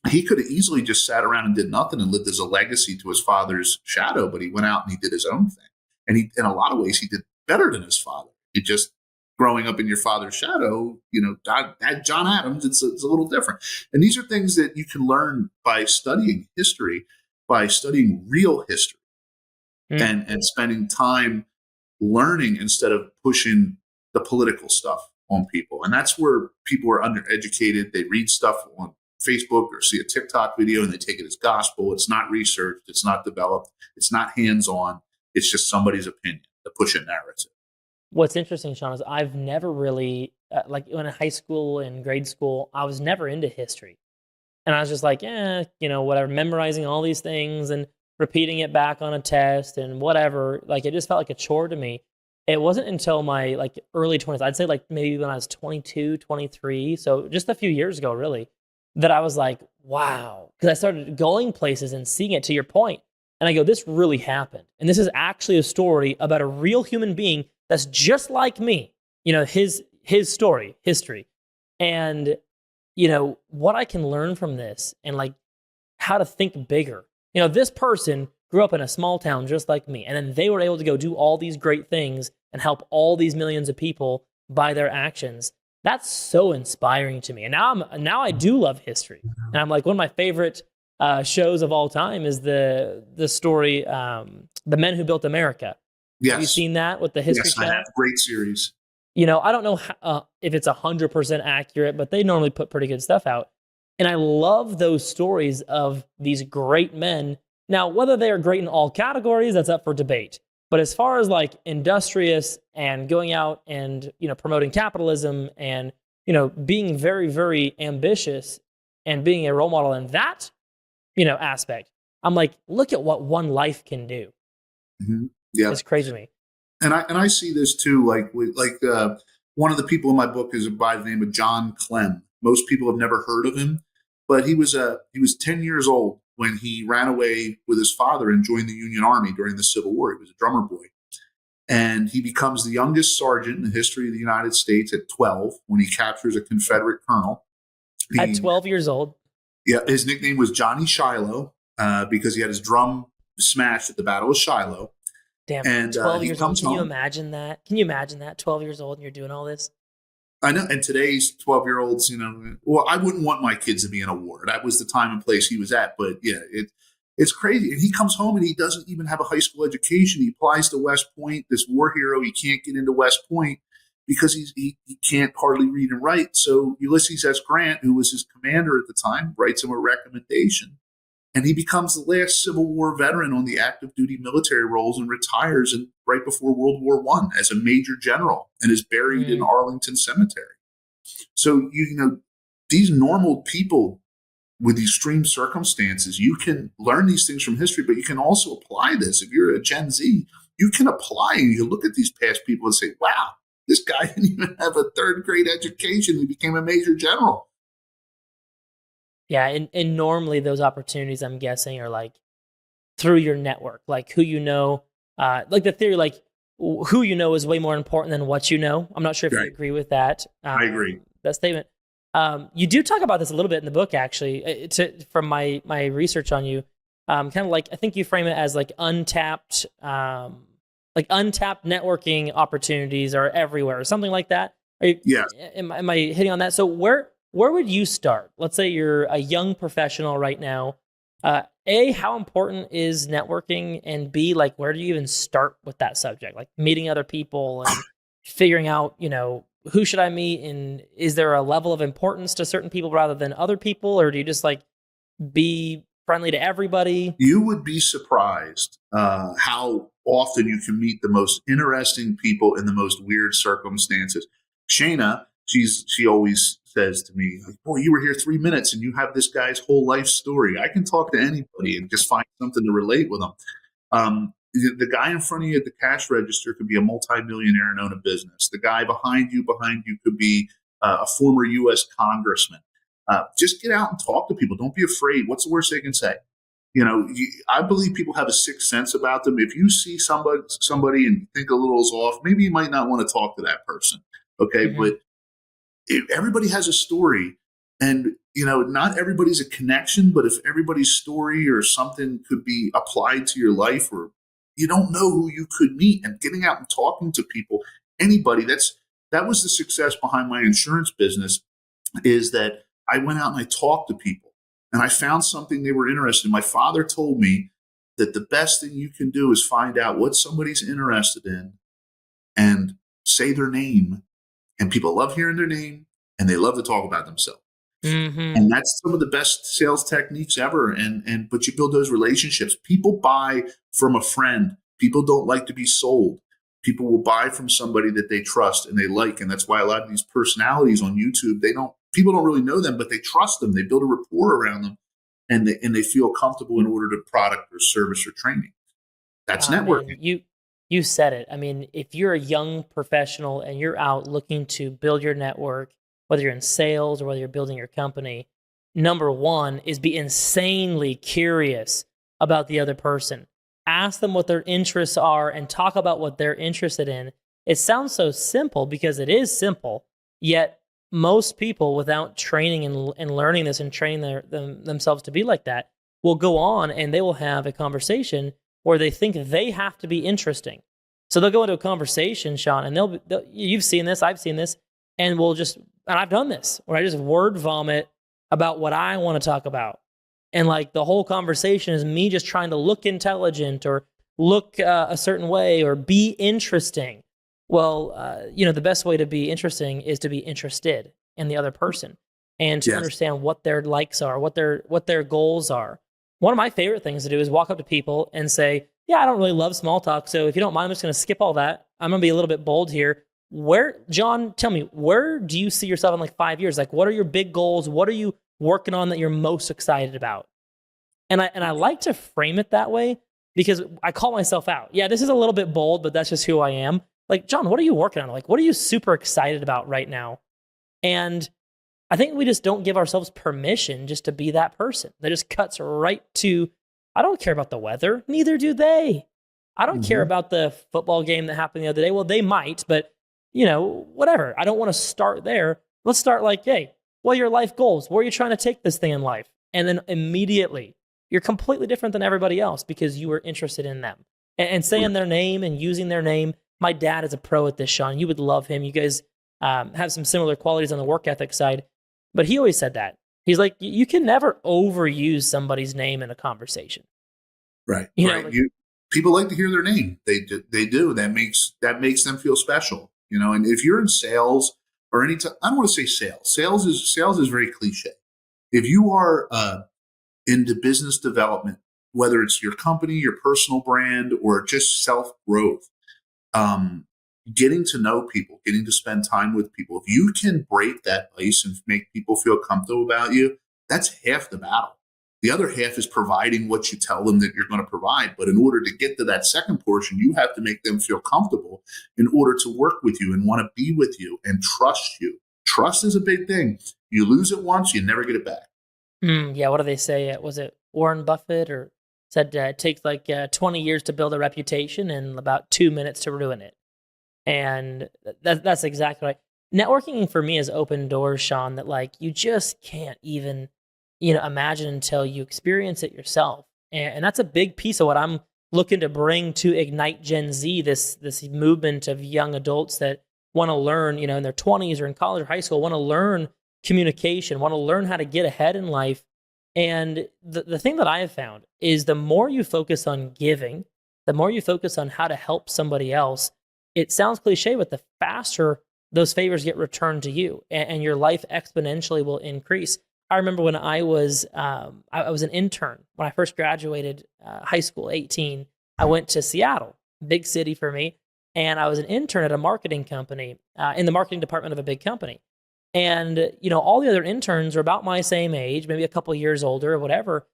he could have easily just sat around and did nothing and lived as a legacy to his father's shadow. But he went out and he did his own thing. And he, in a lot of ways, he did better than his father. He just growing up in your father's shadow, John Adams, it's a little different. And these are things that you can learn by studying history, by studying real history, and spending time learning instead of pushing the political stuff on people. And that's where people are undereducated. They read stuff on Facebook or see a TikTok video and they take it as gospel. It's not researched. It's not developed. It's not hands-on. It's just somebody's opinion to push a narrative. What's interesting, Sean, is I've never really, like when in high school and grade school, I was never into history. And I was just like, whatever, memorizing all these things and repeating it back on a test and whatever. Like, it just felt like a chore to me. It wasn't until my early 20s, I'd say maybe when I was 22, 23, so just a few years ago, really, that I was like, wow. Because I started going places and seeing it, to your point. And I go, this really happened. And this is actually a story about a real human being that's just like me, his story, history. And, what I can learn from this and like how to think bigger. This person grew up in a small town just like me, and then they were able to go do all these great things and help all these millions of people by their actions. That's so inspiring to me. And now I do love history. And I'm like, one of my favorite shows of all time is the story, The Men Who Built America. Yes. Have you seen that with the History Channel? I have. Great series. I don't know if it's 100% accurate, but they normally put pretty good stuff out. And I love those stories of these great men. Now, whether they are great in all categories, that's up for debate. But as far as like industrious and going out and, promoting capitalism and, being very, very ambitious and being a role model in that, aspect, I'm like, look at what one life can do. Mm-hmm. Yeah. It's crazy to me. And I see this too. One of the people in my book is by the name of John Kling. Most people have never heard of him, but he was 10 years old when he ran away with his father and joined the Union Army during the Civil War. He was a drummer boy. And he becomes the youngest sergeant in the history of the United States at 12 when he captures a Confederate colonel. At 12 years old? Yeah, his nickname was Johnny Shiloh because he had his drum smashed at the Battle of Shiloh. Damn, and 12 years old. Can you imagine that? 12 years old and you're doing all this? I know. And today's 12-year-olds, I wouldn't want my kids to be in a war. That was the time and place he was at. But yeah, it's crazy. And he comes home and he doesn't even have a high school education. He applies to West Point, this war hero. He can't get into West Point because he can't hardly read and write. So Ulysses S. Grant, who was his commander at the time, writes him a recommendation. And he becomes the last Civil War veteran on the active duty military rolls and retires right before World War I as a major general and is buried in Arlington Cemetery. So, these normal people with extreme circumstances, you can learn these things from history, but you can also apply this. If you're a Gen Z, you can apply and you look at these past people and say, wow, this guy didn't even have a third grade education. He became a major general. Yeah, and normally those opportunities, I'm guessing, are like through your network, like who you know, like the theory, like who you know is way more important than what you know. I'm not sure if you agree with that. I agree. That statement. You do talk about this a little bit in the book, actually, from my research on you. Kind of like, I think you frame it as like untapped networking opportunities are everywhere or something like that. Am I hitting on that? So where would you start? Let's say you're a young professional right now. A, how important is networking? And B, like, where do you even start with that subject? Like meeting other people and figuring out, who should I meet? And is there a level of importance to certain people rather than other people? Or do you just like be friendly to everybody? You would be surprised how often you can meet the most interesting people in the most weird circumstances. Shayna, she always says to me, like, boy, you were here 3 minutes and you have this guy's whole life story. I can talk to anybody and just find something to relate with them. The guy in front of you at the cash register could be a multimillionaire and own a business. The guy behind you could be a former U.S. congressman. Just get out and talk to people. Don't be afraid. What's the worst they can say? I believe people have a sixth sense about them. If you see somebody and think a little is off, maybe you might not want to talk to that person. Okay, mm-hmm. But everybody has a story, and not everybody's a connection. But if everybody's story or something could be applied to your life, or you don't know who you could meet, and getting out and talking to people, anybody. That was the success behind my insurance business. Is that I went out and I talked to people, and I found something they were interested in. My father told me that the best thing you can do is find out what somebody's interested in, and say their name. And people love hearing their name, and they love to talk about themselves. Mm-hmm. And that's some of the best sales techniques ever. But you build those relationships. People buy from a friend. People don't like to be sold. People will buy from somebody that they trust and they like. And that's why a lot of these personalities on YouTube, people don't really know them, but they trust them. They build a rapport around them, and they feel comfortable in order to product or service or training. That's networking. Man, you said it. I mean, if you're a young professional and you're out looking to build your network, whether you're in sales or whether you're building your company, number one is be insanely curious about the other person. Ask them what their interests are and talk about what they're interested in. it sounds so simple because it is simple, yet most people without training and learning this and training themselves to be like that will go on and they will have a conversation where they think they have to be interesting. So they'll go into a conversation, Sean, and you've seen this, I've seen this, and I've done this, where I just word vomit about what I want to talk about. And like the whole conversation is me just trying to look intelligent or look a certain way or be interesting. Well, the best way to be interesting is to be interested in the other person and to understand what their likes are, what their goals are. One of my favorite things to do is walk up to people and say, yeah, I don't really love small talk, so if you don't mind, I'm just going to skip all that. I'm going to be a little bit bold here. John, tell me, where do you see yourself in like 5 years? Like, what are your big goals? What are you working on that you're most excited about? And I like to frame it that way because I call myself out. Yeah, this is a little bit bold, but that's just who I am. Like, John, what are you working on? Like, what are you super excited about right now? And I think we just don't give ourselves permission just to be that person that just cuts right to, I don't care about the weather. Neither do they. I don't care about the football game that happened the other day. Well, they might, but whatever. I don't want to start there. Let's start like, hey, what are your life goals? Where are you trying to take this thing in life? And then immediately you're completely different than everybody else because you were interested in them and saying their name and using their name. My dad is a pro at this, Sean. You would love him. You guys have some similar qualities on the work ethic side. But he always said that. He's like, you can never overuse somebody's name in a conversation. Right. People like to hear their name. They do. That makes them feel special. And if you're in sales or I don't want to say sales. Sales is very cliche. If you are into business development, whether it's your company, your personal brand, or just self-growth, getting to know people, getting to spend time with people, if you can break that ice and make people feel comfortable about you, that's half the battle. The other half is providing what you tell them that you're going to provide. But in order to get to that second portion, you have to make them feel comfortable in order to work with you and want to be with you and trust you. Trust is a big thing. You lose it once, you never get it back. Yeah, what do they say? Was it Warren Buffett or said it takes like 20 years to build a reputation and about 2 minutes to ruin it. And that's exactly right. Networking for me has opened doors, Sean, that like you just can't even imagine until you experience it yourself. And that's a big piece of what I'm looking to bring to Ignite Gen Z, this movement of young adults that want to learn, in their 20s or in college or high school, want to learn communication, want to learn how to get ahead in life. And the thing that I have found is the more you focus on giving, the more you focus on how to help somebody else, it sounds cliche, but the faster those favors get returned to you and your life exponentially will increase. I remember when I was an intern when I first graduated high school, 18. I went to Seattle, big city for me, and I was an intern at a marketing company in the marketing department of a big company. And all the other interns were about my same age, maybe a couple of years older or whatever.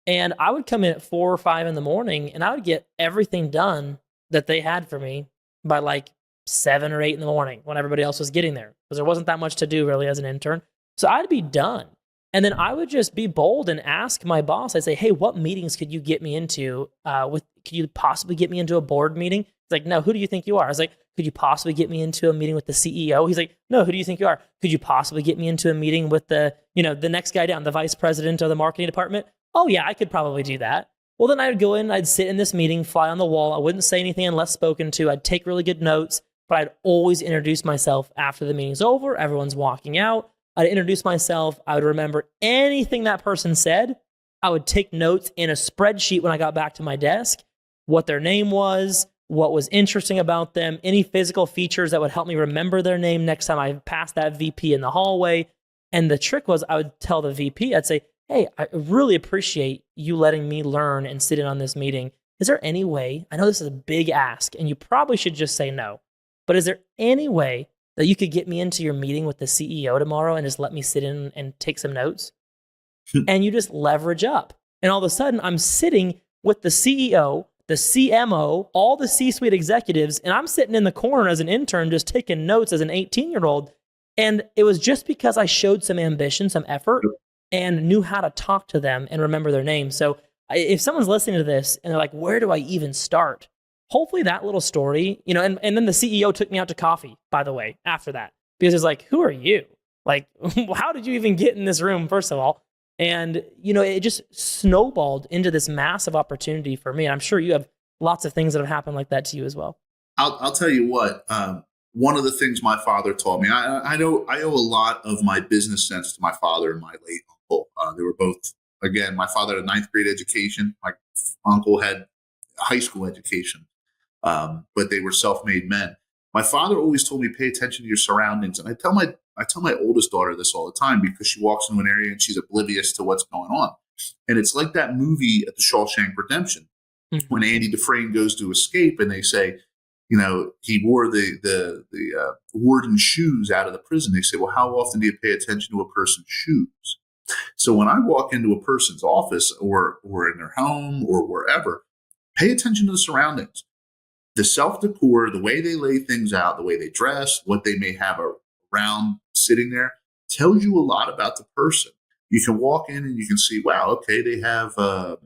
And I would come in at 4 or 5 in the morning, and I would get everything done that they had for me by like 7 or 8 in the morning when everybody else was getting there, because there wasn't that much to do really as an intern. So I'd be done. And then I would just be bold and ask my boss. I'd say, hey, what meetings could you get me into? Could you possibly get me into a board meeting? He's like, no, who do you think you are? I was like, could you possibly get me into a meeting with the CEO? He's like, no, who do you think you are? Could you possibly get me into a meeting with the next guy down, the vice president of the marketing department? Oh yeah, I could probably do that. Well, then I would go in, I'd sit in this meeting, fly on the wall. I wouldn't say anything unless spoken to. I'd take really good notes, but I'd always introduce myself after the meeting's over. Everyone's walking out. I'd introduce myself. I would remember anything that person said. I would take notes in a spreadsheet when I got back to my desk, what their name was, what was interesting about them, any physical features that would help me remember their name next time I passed that VP in the hallway. And the trick was I would tell the VP, I'd say, hey, I really appreciate you letting me learn and sit in on this meeting. Is there any way, I know this is a big ask and you probably should just say no, but is there any way that you could get me into your meeting with the CEO tomorrow and just let me sit in and take some notes? And you just leverage up. And all of a sudden, I'm sitting with the CEO, the CMO, all the C-suite executives, and I'm sitting in the corner as an intern just taking notes as an 18-year-old. And it was just because I showed some ambition, some effort, and knew how to talk to them and remember their name. So if someone's listening to this and they're like, where do I even start? hopefully that little story, and then the CEO took me out to coffee, by the way, after that, because it's like, who are you? Like, how did you even get in this room, first of all? And, it just snowballed into this massive opportunity for me. And I'm sure you have lots of things that have happened like that to you as well. I'll tell you what, one of the things my father taught me, I owe a lot of my business sense to my father and my late uncle. They were both, again, my father had a ninth grade education. My uncle had high school education, but they were self-made men. My father always told me, pay attention to your surroundings. And I tell my oldest daughter this all the time because she walks into an area and she's oblivious to what's going on. And it's like that movie at the Shawshank Redemption, when Andy Dufresne goes to escape and they say, he wore the warden's shoes out of the prison. They say, well, how often do you pay attention to a person's shoes? So when I walk into a person's office or in their home or wherever, pay attention to the surroundings. The self-decor, the way they lay things out, the way they dress, what they may have around sitting there, tells you a lot about the person. You can walk in and you can see, wow, okay, they have a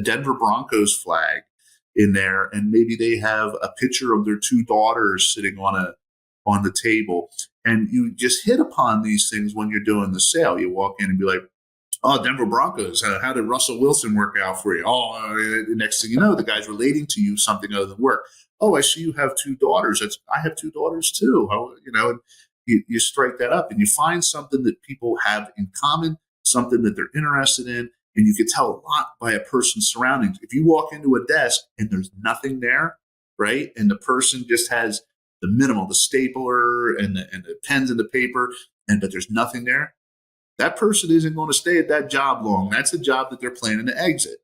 Denver Broncos flag in there, and maybe they have a picture of their two daughters sitting on the table. And you just hit upon these things when you're doing the sale. You walk in and be like, oh, Denver Broncos, how did Russell Wilson work out for you? Oh, the next thing you know, the guy's relating to you something other than work. Oh, I see you have two daughters. I have two daughters too. And you strike that up and you find something that people have in common, something that they're interested in. And you can tell a lot by a person's surroundings. If you walk into a desk and there's nothing there, right? And the person just has the minimal, the stapler and the pens and the paper, but there's nothing there, that person isn't going to stay at that job long. That's a job that they're planning to exit.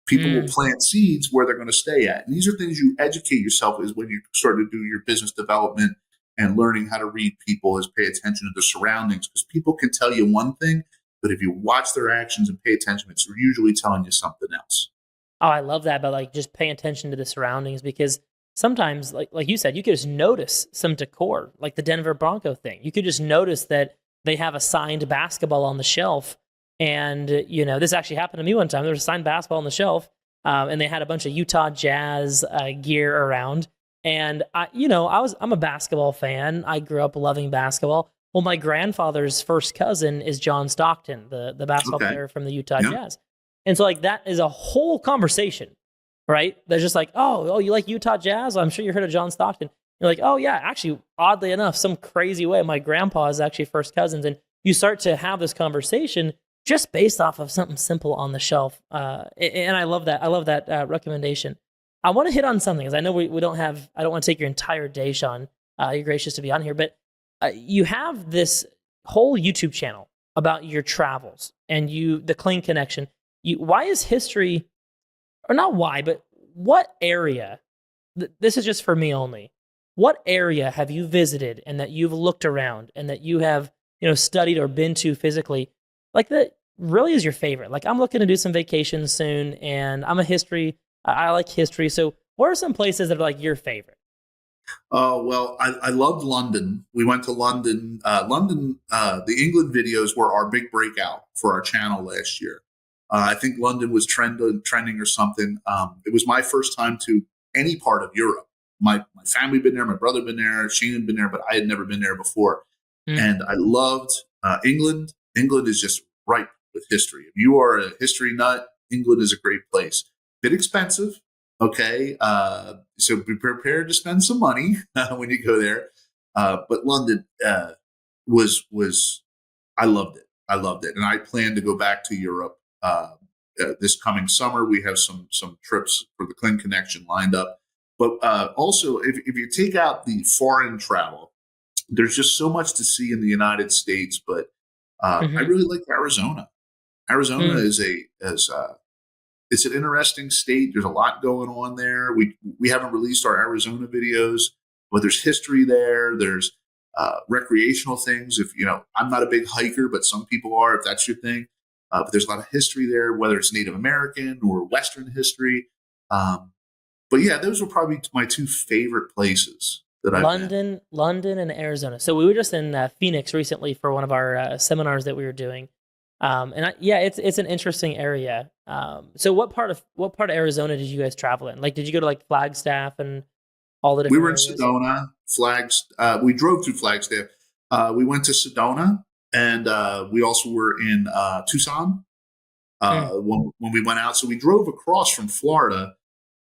People will plant seeds where they're going to stay at. And these are things you educate yourself is when you start to do your business development and learning how to read people, is pay attention to the surroundings, because people can tell you one thing, but if you watch their actions and pay attention, it's usually telling you something else. Oh, I love that. But like just paying attention to the surroundings, because sometimes, like you said, you could just notice some decor, like the Denver Bronco thing. You could just notice that they have a signed basketball on the shelf. And, this actually happened to me one time. There was a signed basketball on the shelf, and they had a bunch of Utah Jazz gear around. And, I'm a basketball fan. I grew up loving basketball. Well, my grandfather's first cousin is John Stockton, the basketball player from the Utah Jazz. And so, like, that is a whole conversation, right? They're just like, oh, you like Utah Jazz? Well, I'm sure you heard of John Stockton. You're like, oh, yeah, actually, oddly enough, some crazy way, my grandpa is actually first cousins. And you start to have this conversation just based off of something simple on the shelf. And I love that. I love that recommendation. I want to hit on something, because I know I don't want to take your entire day, Sean. You're gracious to be on here, but you have this whole YouTube channel about your travels and the Kling Connection. Why is history, or not why, but what area, this is just for me only, what area have you visited and that you've looked around and that you have, studied or been to physically, like that really is your favorite? Like, I'm looking to do some vacations soon, and I like history. So what are some places that are like your favorite? Oh, well, I loved London. We went to London. The England videos were our big breakout for our channel last year. I think London was trending or something. It was my first time to any part of Europe. My family been there, my brother been there, Shane had been there, but I had never been there before. And I loved England. England is just ripe with history. If you are a history nut, England is a great place. Bit expensive. Okay, so be prepared to spend some money when you go there. But London was I loved it. I loved it, and I plan to go back to Europe this coming summer. We have some trips for the Kling Connection lined up. But also, if you take out the foreign travel, there's just so much to see in the United States. But I really like Arizona. Arizona is it's an interesting state. There's a lot going on there. We haven't released our Arizona videos, but there's history there. There's recreational things. If I'm not a big hiker, but some people are. If that's your thing, but there's a lot of history there, whether it's Native American or Western history. But yeah, those were probably my two favorite places that I've been. London, and Arizona. So we were just in Phoenix recently for one of our seminars that we were doing. It's an interesting area. So what part of Arizona did you guys travel in? Like, did you go to like Flagstaff and all the We different were in areas? Sedona, we drove through Flagstaff. We went to Sedona, and we also were in Tucson Mm. when we went out. So we drove across from Florida,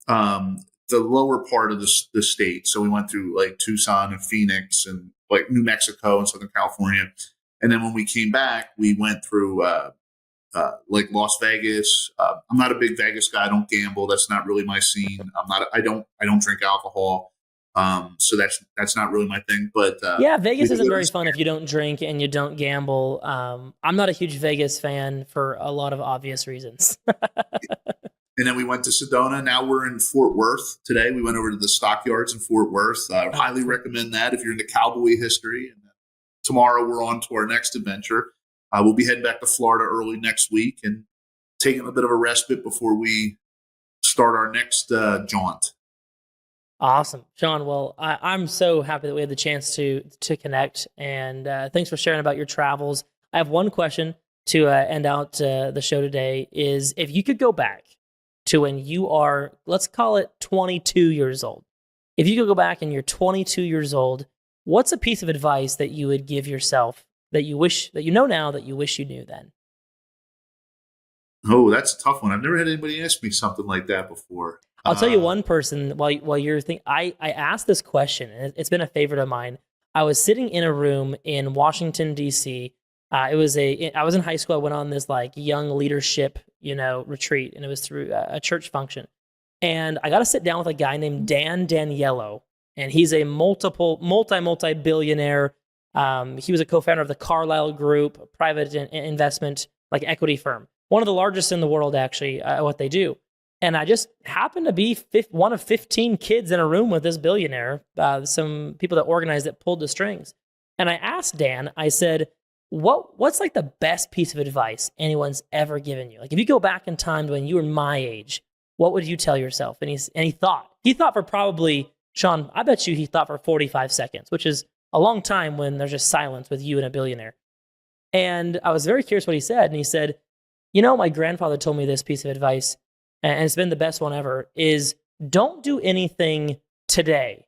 the lower part of the state. So we went through like Tucson and Phoenix and like New Mexico and Southern California. And then when we came back, we went through like Las Vegas. I'm not a big Vegas guy. I don't gamble. That's not really my scene. I don't drink alcohol. So that's not really my thing. But Yeah, Vegas isn't very fun if you don't drink and you don't gamble. I'm not a huge Vegas fan for a lot of obvious reasons. And then we went to Sedona. Now we're in Fort Worth today. We went over to the stockyards in Fort Worth. Highly recommend that if you're into cowboy history. And tomorrow we're on to our next adventure. We'll be heading back to Florida early next week and taking a bit of a respite before we start our next jaunt. Awesome, Sean. Well, I'm so happy that we had the chance to connect, and thanks for sharing about your travels. I have one question to end out the show today: is if you could go back to when you are, let's call it 22 years old. If you could go back and you're 22 years old, what's a piece of advice that you would give yourself that you wish that you know now that you wish you knew then? Oh, that's a tough one. I've never had anybody ask me something like that before. I'll tell you one person while you're thinking. I asked this question, and it's been a favorite of mine. I was sitting in a room in Washington D.C. I was in high school. I went on this like young leadership retreat, and it was through a church function. And I got to sit down with a guy named Dan Daniello, and he's a multi-billionaire. He was a co-founder of the Carlyle Group, a private investment like equity firm, one of the largest in the world actually at what they do. And I just happened to be one of 15 kids in a room with this billionaire, some people that organized it, pulled the strings. And I asked Dan, I said, what's like the best piece of advice anyone's ever given you? Like if you go back in time to when you were my age, what would you tell yourself? And he thought for probably, Sean, I bet you he thought for 45 seconds, which is a long time when there's just silence with you and a billionaire. And I was very curious what he said. And he said, my grandfather told me this piece of advice, and it's been the best one ever, is don't do anything today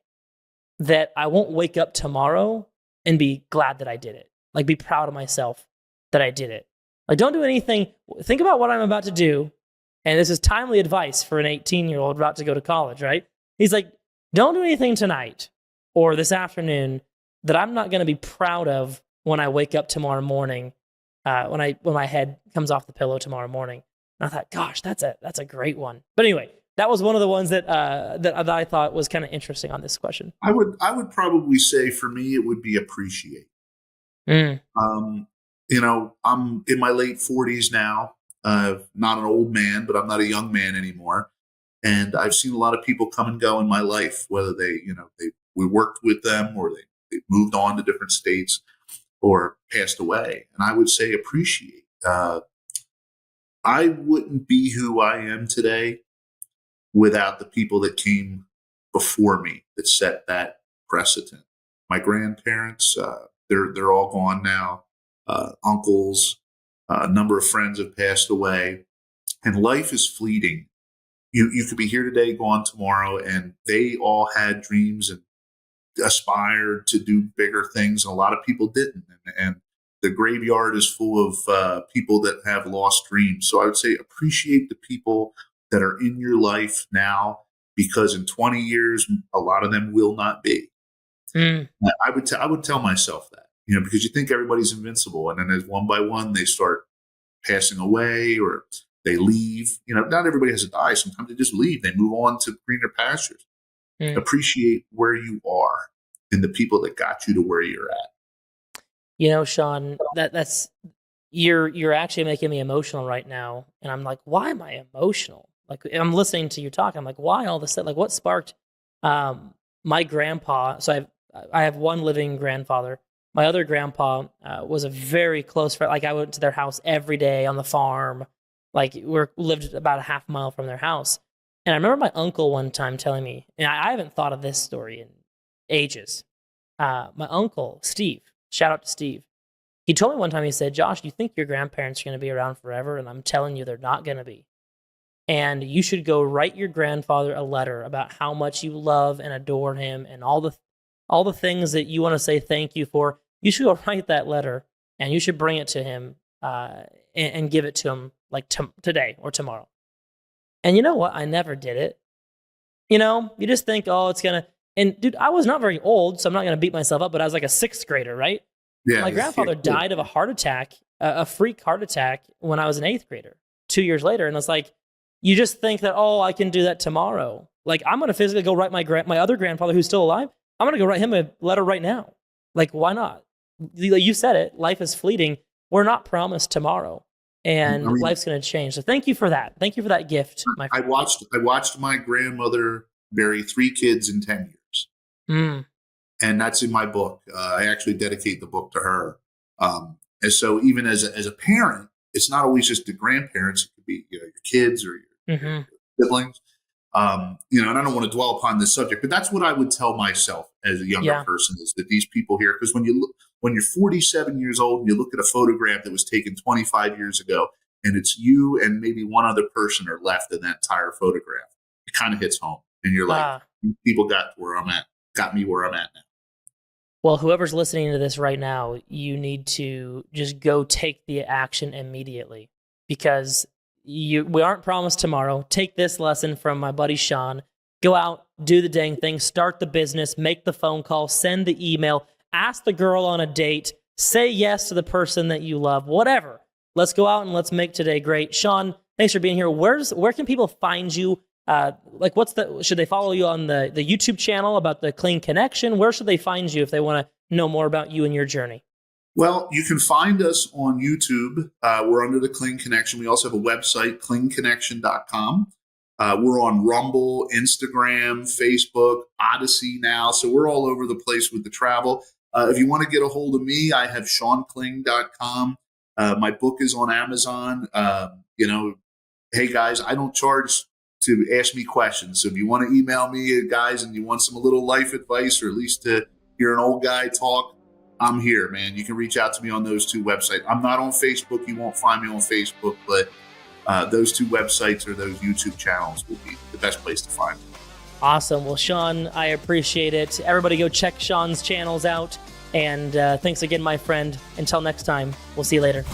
that I won't wake up tomorrow and be glad that I did it. Like be proud of myself that I did it. Like don't do anything. Think about what I'm about to do. And this is timely advice for an 18-year-old about to go to college, right? He's like, don't do anything tonight or this afternoon that I'm not going to be proud of when I wake up tomorrow morning, when my head comes off the pillow tomorrow morning. And I thought, gosh, that's a great one. But anyway, that was one of the ones that I thought was kind of interesting on this question. I would probably say for me it would be appreciate. I'm in my late 40s now. Not an old man, but I'm not a young man anymore. And I've seen a lot of people come and go in my life, whether we worked with them or they moved on to different states or passed away. And I would say appreciate. I wouldn't be who I am today without the people that came before me that set that precedent. My grandparents, they're all gone now. Uncles, a number of friends have passed away, and life is fleeting. You could be here today, gone tomorrow, and they all had dreams and aspired to do bigger things, and a lot of people didn't. And the graveyard is full of people that have lost dreams. So I would say appreciate the people that are in your life now, because in 20 years, a lot of them will not be. I would tell myself that, because you think everybody's invincible, and then as one by one they start passing away or they leave. Not everybody has to die. Sometimes they just leave. They move on to greener pastures. Appreciate where you are and the people that got you to where you're at. Sean, that's you're actually making me emotional right now, and I'm like, why am I emotional? Like I'm listening to you talk. I'm like, why all of a sudden? Like what sparked my grandpa? So I have one living grandfather. My other grandpa was a very close friend. Like I went to their house every day on the farm. Like we lived about a half mile from their house. And I remember my uncle one time telling me, and I haven't thought of this story in ages. My uncle, Steve, shout out to Steve. He told me one time, he said, Josh, you think your grandparents are going to be around forever? And I'm telling you, they're not going to be. And you should go write your grandfather a letter about how much you love and adore him and all the things that you want to say thank you for. You should go write that letter, and you should bring it to him and give it to him like today or tomorrow. And you know what? I never did it. You just think, oh, it's going to... And dude, I was not very old, so I'm not going to beat myself up, but I was like a sixth grader, right? Yeah, my grandfather died of a heart attack, a freak heart attack, when I was an eighth grader, 2 years later. And it's like, you just think that, oh, I can do that tomorrow. Like, I'm going to physically go write my other grandfather who's still alive. I'm going to go write him a letter right now. Like, why not? You said it. Life is fleeting. We're not promised tomorrow, and life's going to change. So thank you for that. Thank you for that gift, my friend. I watched my grandmother bury 3 kids in 10 years. And that's in my book. I actually dedicate the book to her. And so even as a parent, it's not always just the grandparents. It could be your kids or your siblings. And I don't want to dwell upon this subject, but that's what I would tell myself as a younger person, is that these people here, because when you're 47 years old and you look at a photograph that was taken 25 years ago, and it's you and maybe one other person are left in that entire photograph, it kind of hits home, and you're like, people got me where I'm at now. Well, whoever's listening to this right now, you need to just go take the action immediately, because we aren't promised tomorrow. Take this lesson from my buddy Sean. Go out, do the dang thing, start the business, make the phone call, send the email, ask the girl on a date, say yes to the person that you love, whatever. Let's go out and let's make today great. Sean, thanks for being here. Where can people find you? Should they follow you on the YouTube channel about the Kling Connection? Where should they find you if they want to know more about you and your journey? Well, you can find us on YouTube. We're under the Kling Connection. We also have a website, klingconnection.com. We're on Rumble, Instagram, Facebook, Odyssey now. So we're all over the place with the travel. If you want to get a hold of me, I have SeanKling.com. My book is on Amazon. Hey guys, I don't charge to ask me questions. So if you want to email me, guys, and you want some little life advice, or at least to hear an old guy talk, I'm here, man. You can reach out to me on those 2 websites. I'm not on Facebook. You won't find me on Facebook, but those 2 websites or those YouTube channels will be the best place to find me. Awesome. Well, Sean, I appreciate it. Everybody go check Sean's channels out. And thanks again, my friend. Until next time, we'll see you later.